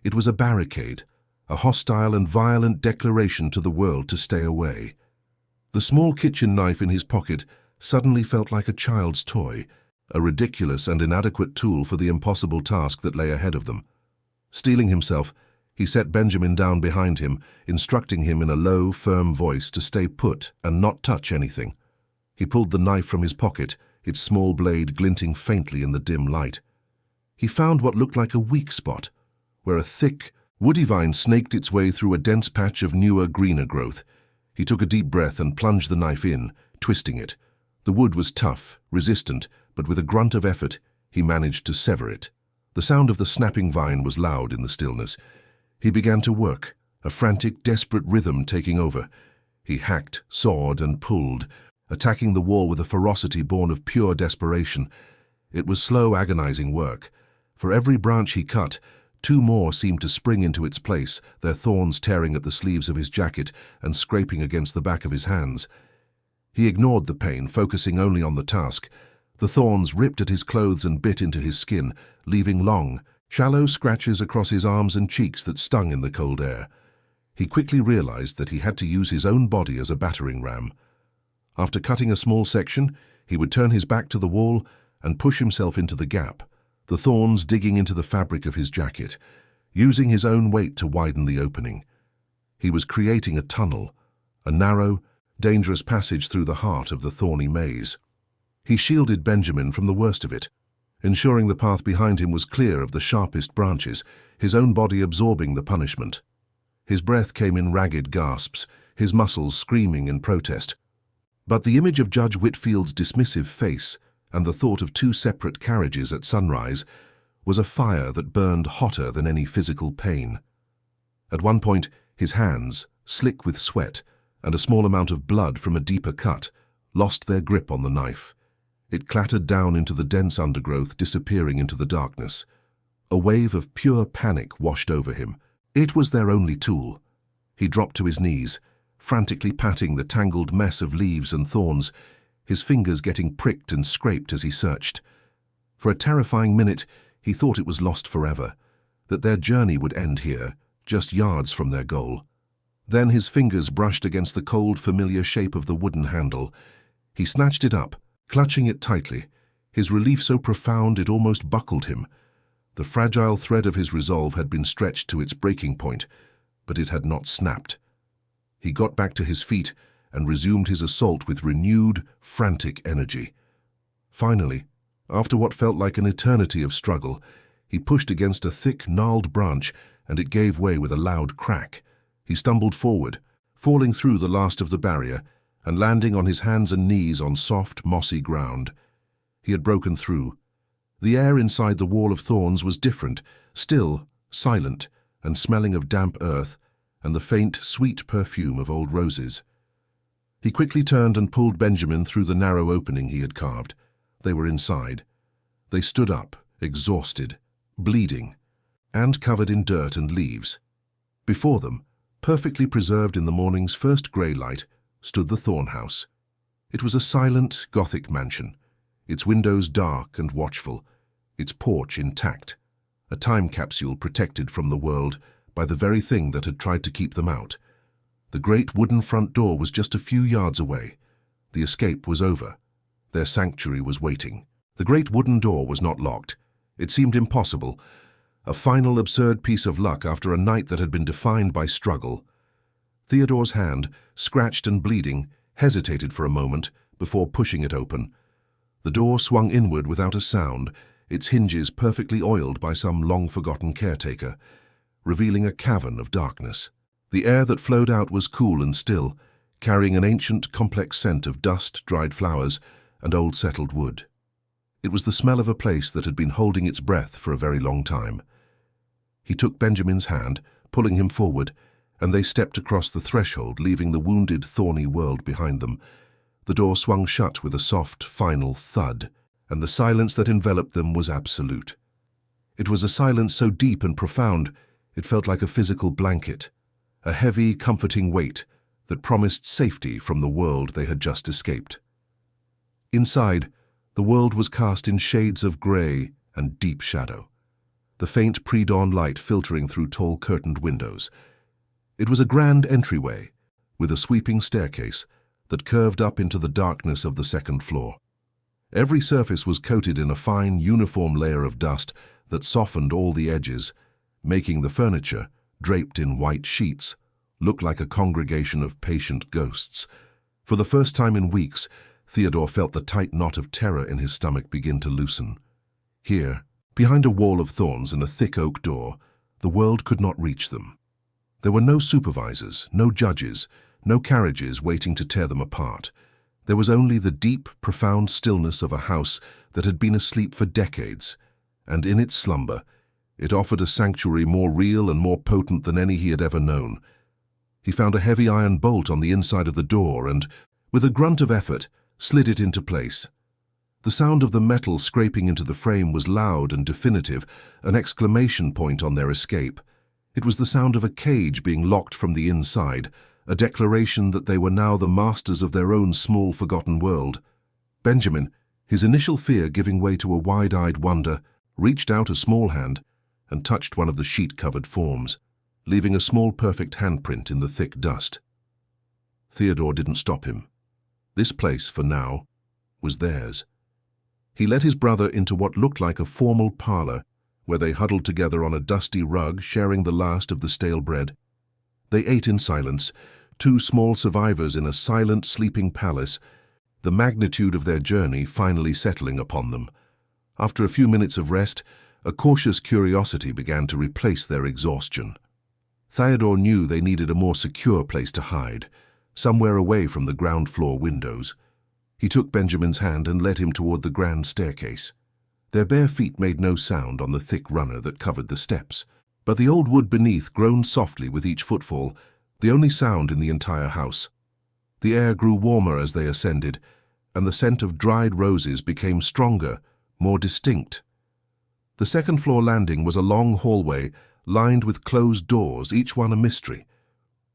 It was a barricade, a hostile and violent declaration to the world to stay away. The small kitchen knife in his pocket suddenly felt like a child's toy, a ridiculous and inadequate tool for the impossible task that lay ahead of them. Steeling himself, he set Benjamin down behind him, instructing him in a low, firm voice to stay put and not touch anything. He pulled the knife from his pocket, its small blade glinting faintly in the dim light. He found what looked like a weak spot, where a thick, woody vine snaked its way through a dense patch of newer, greener growth. He took a deep breath and plunged the knife in, twisting it. The wood was tough, resistant, but with a grunt of effort, he managed to sever it. The sound of the snapping vine was loud in the stillness. He began to work, a frantic, desperate rhythm taking over. He hacked, sawed, and pulled, attacking the wall with a ferocity born of pure desperation. It was slow, agonizing work. For every branch he cut, 2 more seemed to spring into its place, their thorns tearing at the sleeves of his jacket and scraping against the back of his hands. He ignored the pain, focusing only on the task. The thorns ripped at his clothes and bit into his skin, leaving long, shallow scratches across his arms and cheeks that stung in the cold air. He quickly realized that he had to use his own body as a battering ram. After cutting a small section, he would turn his back to the wall and push himself into the gap, the thorns digging into the fabric of his jacket, using his own weight to widen the opening. He was creating a tunnel, a narrow, dangerous passage through the heart of the thorny maze. He shielded Benjamin from the worst of it, ensuring the path behind him was clear of the sharpest branches, his own body absorbing the punishment. His breath came in ragged gasps, his muscles screaming in protest. But the image of Judge Whitfield's dismissive face and the thought of 2 separate carriages at sunrise was a fire that burned hotter than any physical pain. At one point, his hands, slick with sweat and a small amount of blood from a deeper cut, lost their grip on the knife. It clattered down into the dense undergrowth, disappearing into the darkness. A wave of pure panic washed over him. It was their only tool. He dropped to his knees, frantically patting the tangled mess of leaves and thorns, his fingers getting pricked and scraped as he searched. For a terrifying minute, he thought it was lost forever, that their journey would end here, just yards from their goal. Then his fingers brushed against the cold, familiar shape of the wooden handle. He snatched it up, clutching it tightly, his relief so profound it almost buckled him. The fragile thread of his resolve had been stretched to its breaking point, but it had not snapped. He got back to his feet and resumed his assault with renewed, frantic energy. Finally, after what felt like an eternity of struggle, he pushed against a thick, gnarled branch, and it gave way with a loud crack. He stumbled forward, falling through the last of the barrier and landing on his hands and knees on soft, mossy ground. He had broken through. The air inside the wall of thorns was different, still, silent, and smelling of damp earth and the faint, sweet perfume of old roses. He quickly turned and pulled Benjamin through the narrow opening he had carved. They were inside. They stood up, exhausted, bleeding, and covered in dirt and leaves. Before them, perfectly preserved in the morning's first grey light, stood the Thorn house. It was a silent, Gothic mansion, its windows dark and watchful, its porch intact, a time capsule protected from the world by the very thing that had tried to keep them out. The great wooden front door was just a few yards away. The escape was over. Their sanctuary was waiting. The great wooden door was not locked. It seemed impossible, a final absurd piece of luck after a night that had been defined by struggle. Theodore's hand, scratched and bleeding, hesitated for a moment before pushing it open. The door swung inward without a sound, its hinges perfectly oiled by some long-forgotten caretaker, revealing a cavern of darkness. The air that flowed out was cool and still, carrying an ancient, complex scent of dust, dried flowers, and old settled wood. It was the smell of a place that had been holding its breath for a very long time. He took Benjamin's hand, pulling him forward, and they stepped across the threshold, leaving the wounded, thorny world behind them. The door swung shut with a soft, final thud, and the silence that enveloped them was absolute. It was a silence so deep and profound, it felt like a physical blanket, a heavy, comforting weight that promised safety from the world they had just escaped. Inside, the world was cast in shades of grey and deep shadow, the faint pre-dawn light filtering through tall curtained windows. It was a grand entryway, with a sweeping staircase that curved up into the darkness of the second floor. Every surface was coated in a fine, uniform layer of dust that softened all the edges, making the furniture, draped in white sheets, look like a congregation of patient ghosts. For the first time in weeks, Theodore felt the tight knot of terror in his stomach begin to loosen. Here, behind a wall of thorns and a thick oak door, the world could not reach them. There were no supervisors, no judges, no carriages waiting to tear them apart. There was only the deep, profound stillness of a house that had been asleep for decades, and in its slumber, it offered a sanctuary more real and more potent than any he had ever known. He found a heavy iron bolt on the inside of the door and, with a grunt of effort, slid it into place. The sound of the metal scraping into the frame was loud and definitive, an exclamation point on their escape. It was the sound of a cage being locked from the inside, a declaration that they were now the masters of their own small, forgotten world. Benjamin, his initial fear giving way to a wide-eyed wonder, reached out a small hand and touched one of the sheet-covered forms, leaving a small, perfect handprint in the thick dust. Theodore didn't stop him. This place, for now, was theirs. He led his brother into what looked like a formal parlor, where they huddled together on a dusty rug, sharing the last of the stale bread. They ate in silence, two small survivors in a silent, sleeping palace, the magnitude of their journey finally settling upon them. After a few minutes of rest, a cautious curiosity began to replace their exhaustion. Theodore knew they needed a more secure place to hide, somewhere away from the ground floor windows. He took Benjamin's hand and led him toward the grand staircase. Their bare feet made no sound on the thick runner that covered the steps, but the old wood beneath groaned softly with each footfall, the only sound in the entire house. The air grew warmer as they ascended, and the scent of dried roses became stronger, more distinct. The second-floor landing was a long hallway lined with closed doors, each one a mystery,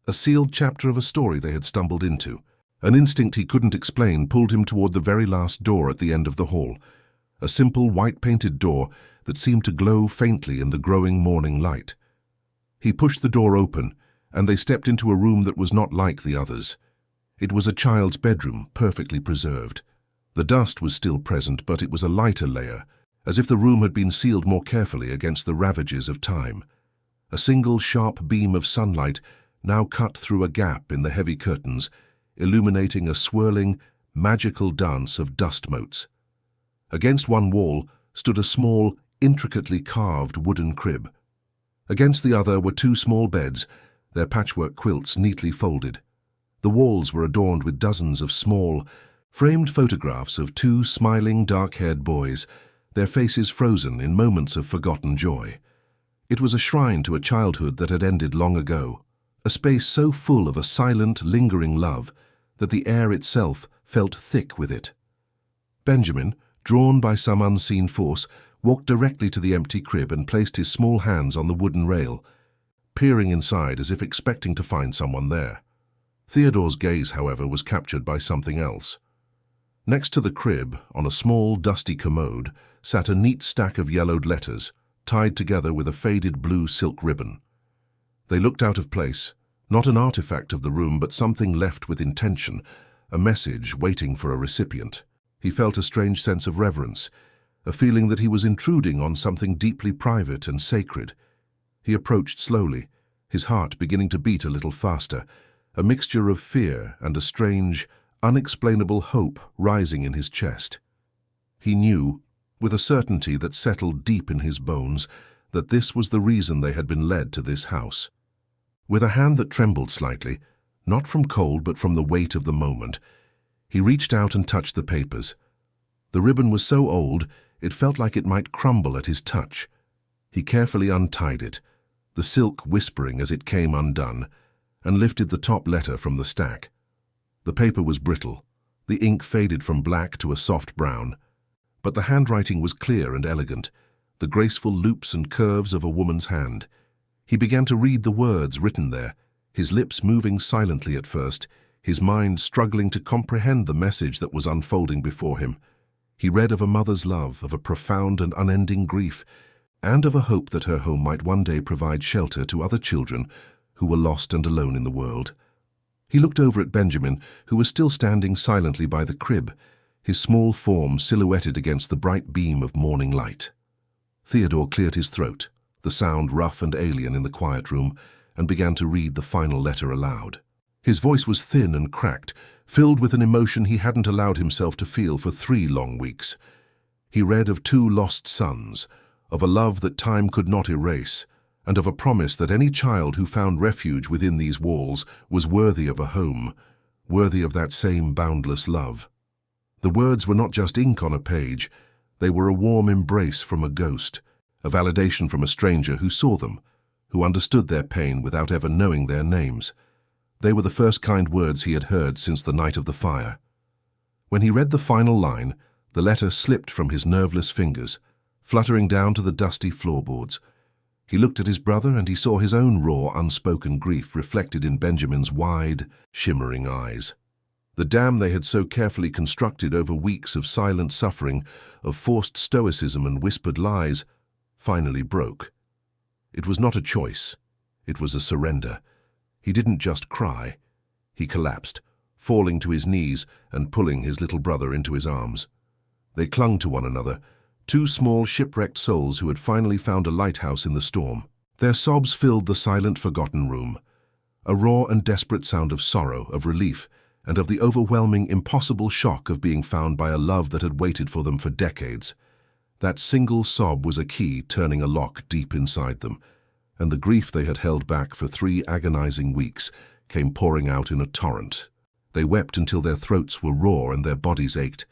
a sealed chapter of a story they had stumbled into. An instinct he couldn't explain pulled him toward the very last door at the end of the hall, a simple white-painted door that seemed to glow faintly in the growing morning light. He pushed the door open, and they stepped into a room that was not like the others. It was a child's bedroom, perfectly preserved. The dust was still present, but it was a lighter layer, as if the room had been sealed more carefully against the ravages of time. A single sharp beam of sunlight now cut through a gap in the heavy curtains, illuminating a swirling, magical dance of dust motes. Against one wall stood a small, intricately carved wooden crib. Against the other were two small beds, their patchwork quilts neatly folded. The walls were adorned with dozens of small, framed photographs of two smiling, dark-haired boys, their faces frozen in moments of forgotten joy. It was a shrine to a childhood that had ended long ago, a space so full of a silent, lingering love that the air itself felt thick with it. Benjamin, drawn by some unseen force, walked directly to the empty crib and placed his small hands on the wooden rail, peering inside as if expecting to find someone there. Theodore's gaze, however, was captured by something else. Next to the crib, on a small, dusty commode, sat a neat stack of yellowed letters, tied together with a faded blue silk ribbon. They looked out of place, not an artifact of the room, but something left with intention, a message waiting for a recipient. He felt a strange sense of reverence, a feeling that he was intruding on something deeply private and sacred. He approached slowly, his heart beginning to beat a little faster, a mixture of fear and a strange, unexplainable hope rising in his chest. He knew, with a certainty that settled deep in his bones, that this was the reason they had been led to this house. With a hand that trembled slightly, not from cold but from the weight of the moment, he reached out and touched the papers. The ribbon was so old, it felt like it might crumble at his touch. He carefully untied it, the silk whispering as it came undone, and lifted the top letter from the stack. The paper was brittle, the ink faded from black to a soft brown, but the handwriting was clear and elegant, the graceful loops and curves of a woman's hand. He began to read the words written there, his lips moving silently at first, his mind struggling to comprehend the message that was unfolding before him. He read of a mother's love, of a profound and unending grief, and of a hope that her home might one day provide shelter to other children who were lost and alone in the world. He looked over at Benjamin, who was still standing silently by the crib, his small form silhouetted against the bright beam of morning light. Theodore cleared his throat, the sound rough and alien in the quiet room, and began to read the final letter aloud. His voice was thin and cracked, filled with an emotion he hadn't allowed himself to feel for 3 long weeks. He read of 2 lost sons, of a love that time could not erase, and of a promise that any child who found refuge within these walls was worthy of a home, worthy of that same boundless love. The words were not just ink on a page, they were a warm embrace from a ghost, a validation from a stranger who saw them, who understood their pain without ever knowing their names. They were the first kind words he had heard since the night of the fire. When he read the final line, the letter slipped from his nerveless fingers, fluttering down to the dusty floorboards. He looked at his brother and he saw his own raw, unspoken grief reflected in Benjamin's wide, shimmering eyes. The dam they had so carefully constructed over weeks of silent suffering, of forced stoicism and whispered lies, finally broke. It was not a choice. It was a surrender. He didn't just cry. He collapsed, falling to his knees and pulling his little brother into his arms. They clung to one another, 2 small shipwrecked souls who had finally found a lighthouse in the storm. Their sobs filled the silent, forgotten room. a raw and desperate sound of sorrow, of relief, and of the overwhelming, impossible shock of being found by a love that had waited for them for decades. That single sob was a key turning a lock deep inside them, and the grief they had held back for 3 agonizing weeks came pouring out in a torrent. They wept until their throats were raw and their bodies ached,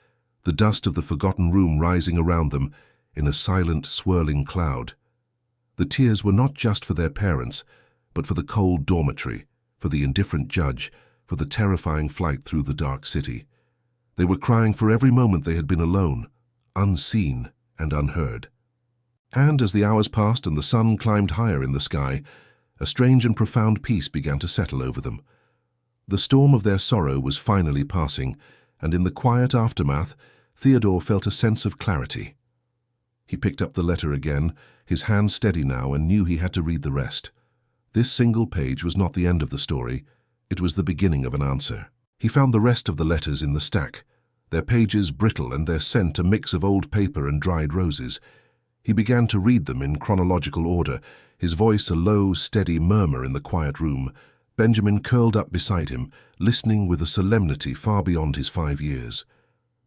the dust of the forgotten room rising around them in a silent, swirling cloud. The tears were not just for their parents, but for the cold dormitory, for the indifferent judge, for the terrifying flight through the dark city. They were crying for every moment they had been alone, unseen and unheard. And as the hours passed and the sun climbed higher in the sky, a strange and profound peace began to settle over them. The storm of their sorrow was finally passing, and in the quiet aftermath, Theodore felt a sense of clarity. He picked up the letter again, his hand steady now, and knew he had to read the rest. This single page was not the end of the story. It was the beginning of an answer. He found the rest of the letters in the stack, their pages brittle and their scent a mix of old paper and dried roses. He began to read them in chronological order, his voice a low, steady murmur in the quiet room. Benjamin curled up beside him, listening with a solemnity far beyond his 5 years.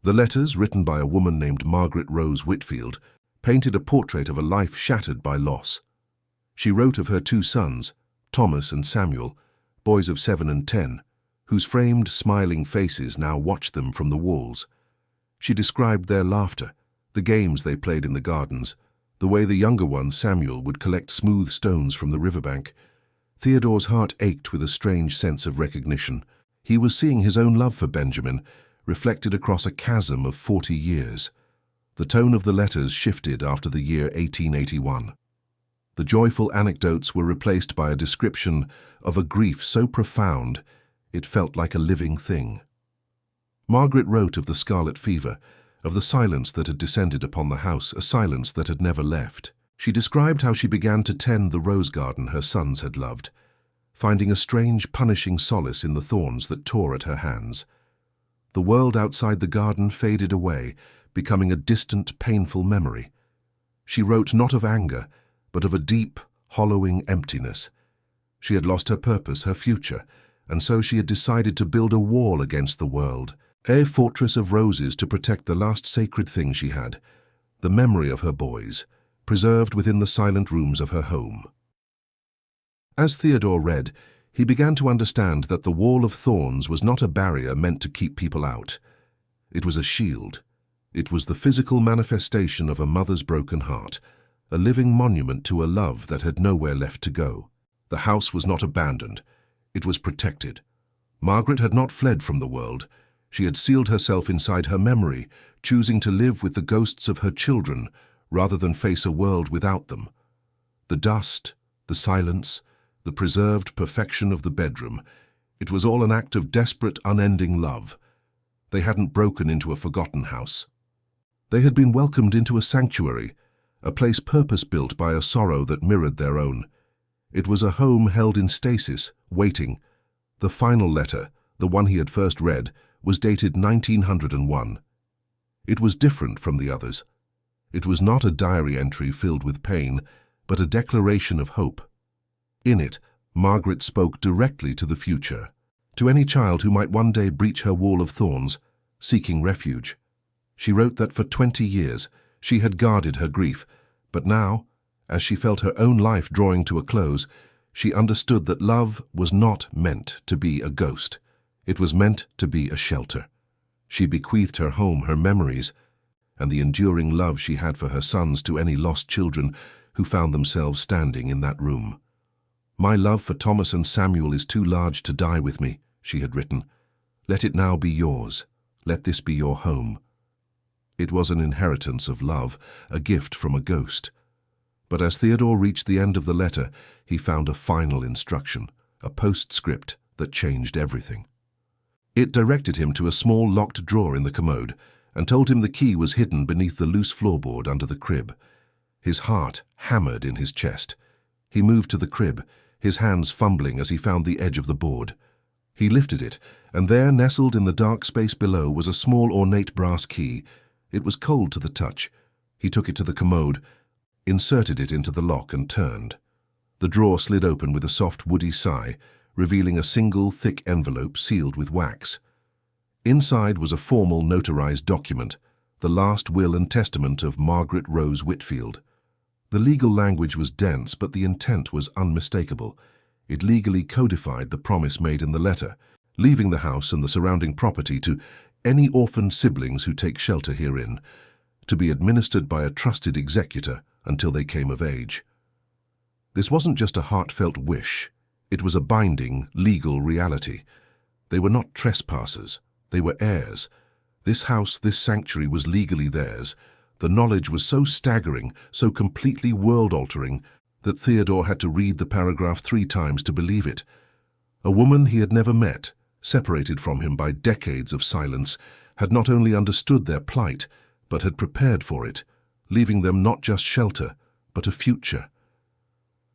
The letters, written by a woman named Margaret Rose Whitfield, painted a portrait of a life shattered by loss. She wrote of her 2 sons, Thomas and Samuel, boys of 7 and 10, whose framed, smiling faces now watched them from the walls. She described their laughter, the games they played in the gardens, the way the younger one, Samuel, would collect smooth stones from the riverbank. Theodore's heart ached with a strange sense of recognition. He was seeing his own love for Benjamin, reflected across a chasm of 40 years. The tone of the letters shifted after the year 1881. The joyful anecdotes were replaced by a description of a grief so profound it felt like a living thing. Margaret wrote of the scarlet fever, of the silence that had descended upon the house, a silence that had never left. She described how she began to tend the rose garden her sons had loved, finding a strange, punishing solace in the thorns that tore at her hands. The world outside the garden faded away, becoming a distant, painful memory. She wrote not of anger, but of a deep, hollowing emptiness. She had lost her purpose, her future, and so she had decided to build a wall against the world, a fortress of roses to protect the last sacred thing she had, the memory of her boys, preserved within the silent rooms of her home. As Theodore read, he began to understand that the wall of thorns was not a barrier meant to keep people out. It was a shield. It was the physical manifestation of a mother's broken heart, a living monument to a love that had nowhere left to go. The house was not abandoned. It was protected. Margaret had not fled from the world. She had sealed herself inside her memory, choosing to live with the ghosts of her children rather than face a world without them. The dust, the silence, the preserved perfection of the bedroom, it was all an act of desperate, unending love. They hadn't broken into a forgotten house. They had been welcomed into a sanctuary, a place purpose-built by a sorrow that mirrored their own. It was a home held in stasis, waiting. The final letter, the one he had first read, was dated 1901. It was different from the others. It was not a diary entry filled with pain, but a declaration of hope. In it, Margaret spoke directly to the future, to any child who might one day breach her wall of thorns, seeking refuge. She wrote that for 20 years she had guarded her grief, but now, as she felt her own life drawing to a close, she understood that love was not meant to be a ghost. It was meant to be a shelter. She bequeathed her home, her memories, and the enduring love she had for her sons to any lost children who found themselves standing in that room. "My love for Thomas and Samuel is too large to die with me," she had written. "Let it now be yours. Let this be your home." It was an inheritance of love, a gift from a ghost. But as Theodore reached the end of the letter, he found a final instruction, a postscript that changed everything. It directed him to a small locked drawer in the commode and told him the key was hidden beneath the loose floorboard under the crib. His heart hammered in his chest. He moved to the crib, his hands fumbling as he found the edge of the board. He lifted it, and there, nestled in the dark space below, was a small ornate brass key. It was cold to the touch. He took it to the commode, inserted it into the lock and turned. The drawer slid open with a soft, woody sigh, revealing a single thick envelope sealed with wax. Inside was a formal notarized document, the last will and testament of Margaret Rose Whitfield. The legal language was dense, but the intent was unmistakable. It legally codified the promise made in the letter, leaving the house and the surrounding property to any orphaned siblings who take shelter herein, to be administered by a trusted executor until they came of age. This wasn't just a heartfelt wish. It was a binding, legal reality. They were not trespassers. They were heirs. This house, this sanctuary was legally theirs. The knowledge was so staggering, so completely world-altering, that Theodore had to read the paragraph 3 times to believe it. A woman he had never met, separated from him by decades of silence, had not only understood their plight, but had prepared for it, leaving them not just shelter, but a future.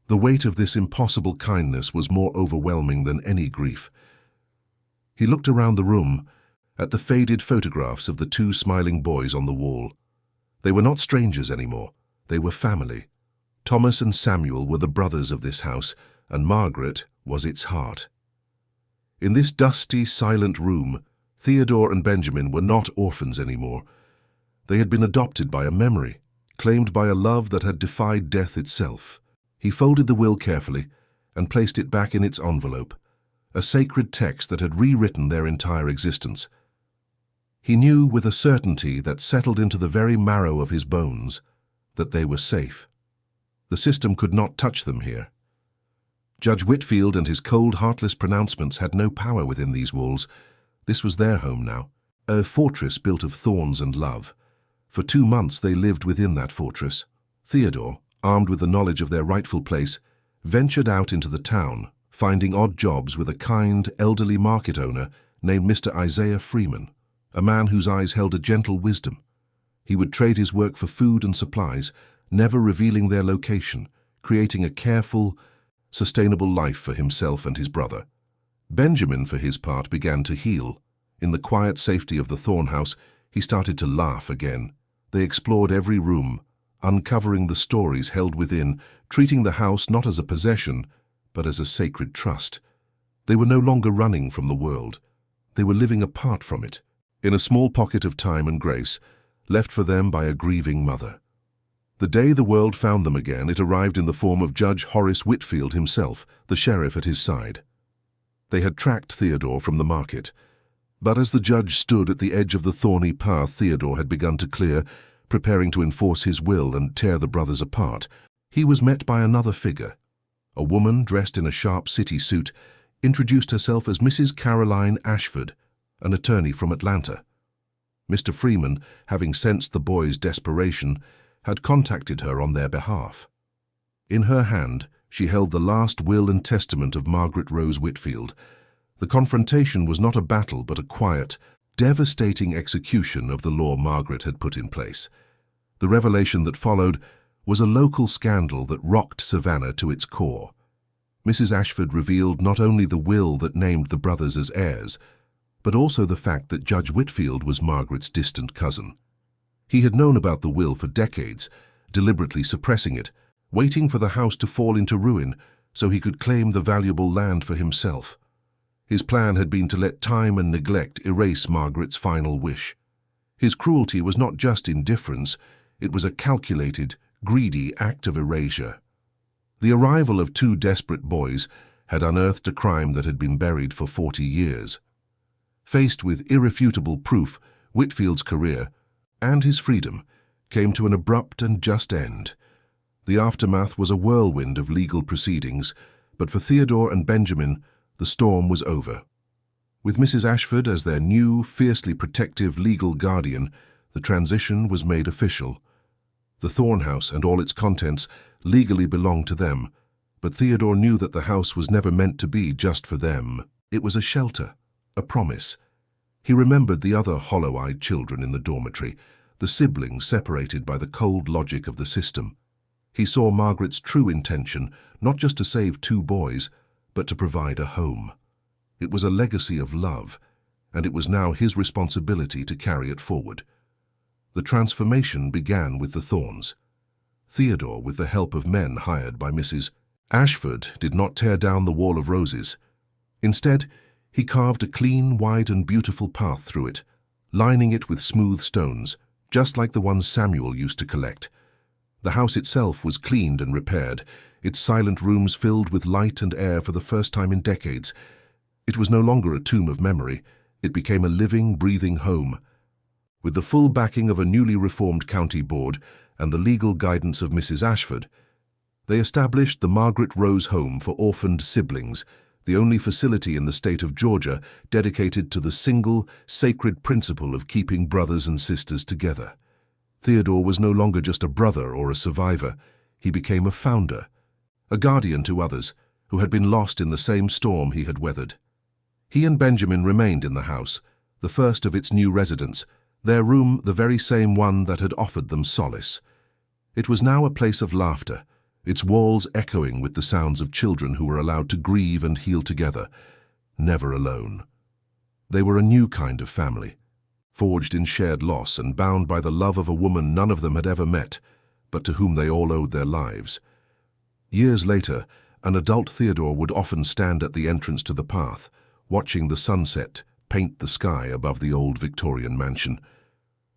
The weight of this impossible kindness was more overwhelming than any grief. He looked around the room, at the faded photographs of the 2 smiling boys on the wall. They were not strangers anymore. They were family. Thomas and Samuel were the brothers of this house, and Margaret was its heart. In this dusty, silent room, Theodore and Benjamin were not orphans anymore. They had been adopted by a memory, claimed by a love that had defied death itself. He folded the will carefully and placed it back in its envelope, a sacred text that had rewritten their entire existence. He knew with a certainty that settled into the very marrow of his bones that they were safe. The system could not touch them here. Judge Whitfield and his cold, heartless pronouncements had no power within these walls. This was their home now, a fortress built of thorns and love. For 2 months they lived within that fortress. Theodore, armed with the knowledge of their rightful place, ventured out into the town, finding odd jobs with a kind, elderly market owner named Mr. Isaiah Freeman, a man whose eyes held a gentle wisdom. He would trade his work for food and supplies, never revealing their location, creating a careful, sustainable life for himself and his brother. Benjamin, for his part, began to heal. In the quiet safety of the Thorn house, he started to laugh again. They explored every room, uncovering the stories held within, treating the house not as a possession, but as a sacred trust. They were no longer running from the world. They were living apart from it, in a small pocket of time and grace, left for them by a grieving mother. The day the world found them again, it arrived in the form of Judge Horace Whitfield himself, the sheriff at his side. They had tracked Theodore from the market, but as the judge stood at the edge of the thorny path Theodore had begun to clear, preparing to enforce his will and tear the brothers apart, he was met by another figure. A woman dressed in a sharp city suit introduced herself as Mrs. Caroline Ashford, an attorney from Atlanta. Mr. Freeman, having sensed the boys' desperation, had contacted her on their behalf. In her hand, she held the last will and testament of Margaret Rose Whitfield. The confrontation was not a battle, but a quiet, devastating execution of the law Margaret had put in place. The revelation that followed was a local scandal that rocked Savannah to its core. Mrs. Ashford revealed not only the will that named the brothers as heirs, but also the fact that Judge Whitfield was Margaret's distant cousin. He had known about the will for decades, deliberately suppressing it, waiting for the house to fall into ruin so he could claim the valuable land for himself. His plan had been to let time and neglect erase Margaret's final wish. His cruelty was not just indifference, it was a calculated, greedy act of erasure. The arrival of 2 desperate boys had unearthed a crime that had been buried for 40 years. Faced with irrefutable proof, Whitfield's career and his freedom came to an abrupt and just end. The aftermath was a whirlwind of legal proceedings, but for Theodore and Benjamin, the storm was over. With Mrs. Ashford as their new, fiercely protective legal guardian, the transition was made official. The Thorn house and all its contents legally belonged to them, but Theodore knew that the house was never meant to be just for them. It was a shelter, a promise. He remembered the other hollow-eyed children in the dormitory, the siblings separated by the cold logic of the system. He saw Margaret's true intention, not just to save 2 boys, but to provide a home. It was a legacy of love, and it was now his responsibility to carry it forward. The transformation began with the Thorns. Theodore, with the help of men hired by Mrs. Ashford, did not tear down the wall of roses. Instead, he carved a clean, wide and beautiful path through it, lining it with smooth stones, just like the ones Samuel used to collect. The house itself was cleaned and repaired, its silent rooms filled with light and air for the first time in decades. It was no longer a tomb of memory. It became a living, breathing home. With the full backing of a newly reformed county board and the legal guidance of Mrs. Ashford, they established the Margaret Rose Home for orphaned siblings, the only facility in the state of Georgia dedicated to the single, sacred principle of keeping brothers and sisters together. Theodore was no longer just a brother or a survivor. He became a founder, a guardian to others who had been lost in the same storm he had weathered. He and Benjamin remained in the house, the first of its new residents, their room the very same one that had offered them solace. It was now a place of laughter, its walls echoing with the sounds of children who were allowed to grieve and heal together, never alone. They were a new kind of family, forged in shared loss and bound by the love of a woman none of them had ever met, but to whom they all owed their lives. Years later, an adult Theodore would often stand at the entrance to the path, watching the sunset paint the sky above the old Victorian mansion.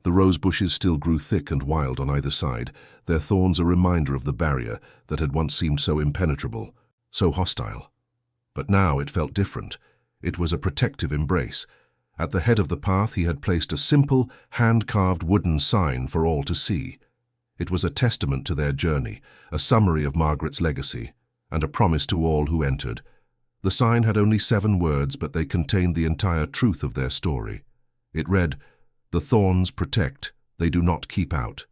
The rose bushes still grew thick and wild on either side, their thorns a reminder of the barrier that had once seemed so impenetrable, so hostile. But now it felt different. It was a protective embrace. At the head of the path he had placed a simple, hand-carved wooden sign for all to see. It was a testament to their journey, a summary of Margaret's legacy, and a promise to all who entered. The sign had only 7 words, but they contained the entire truth of their story. It read, "The Thorns protect, they do not keep out."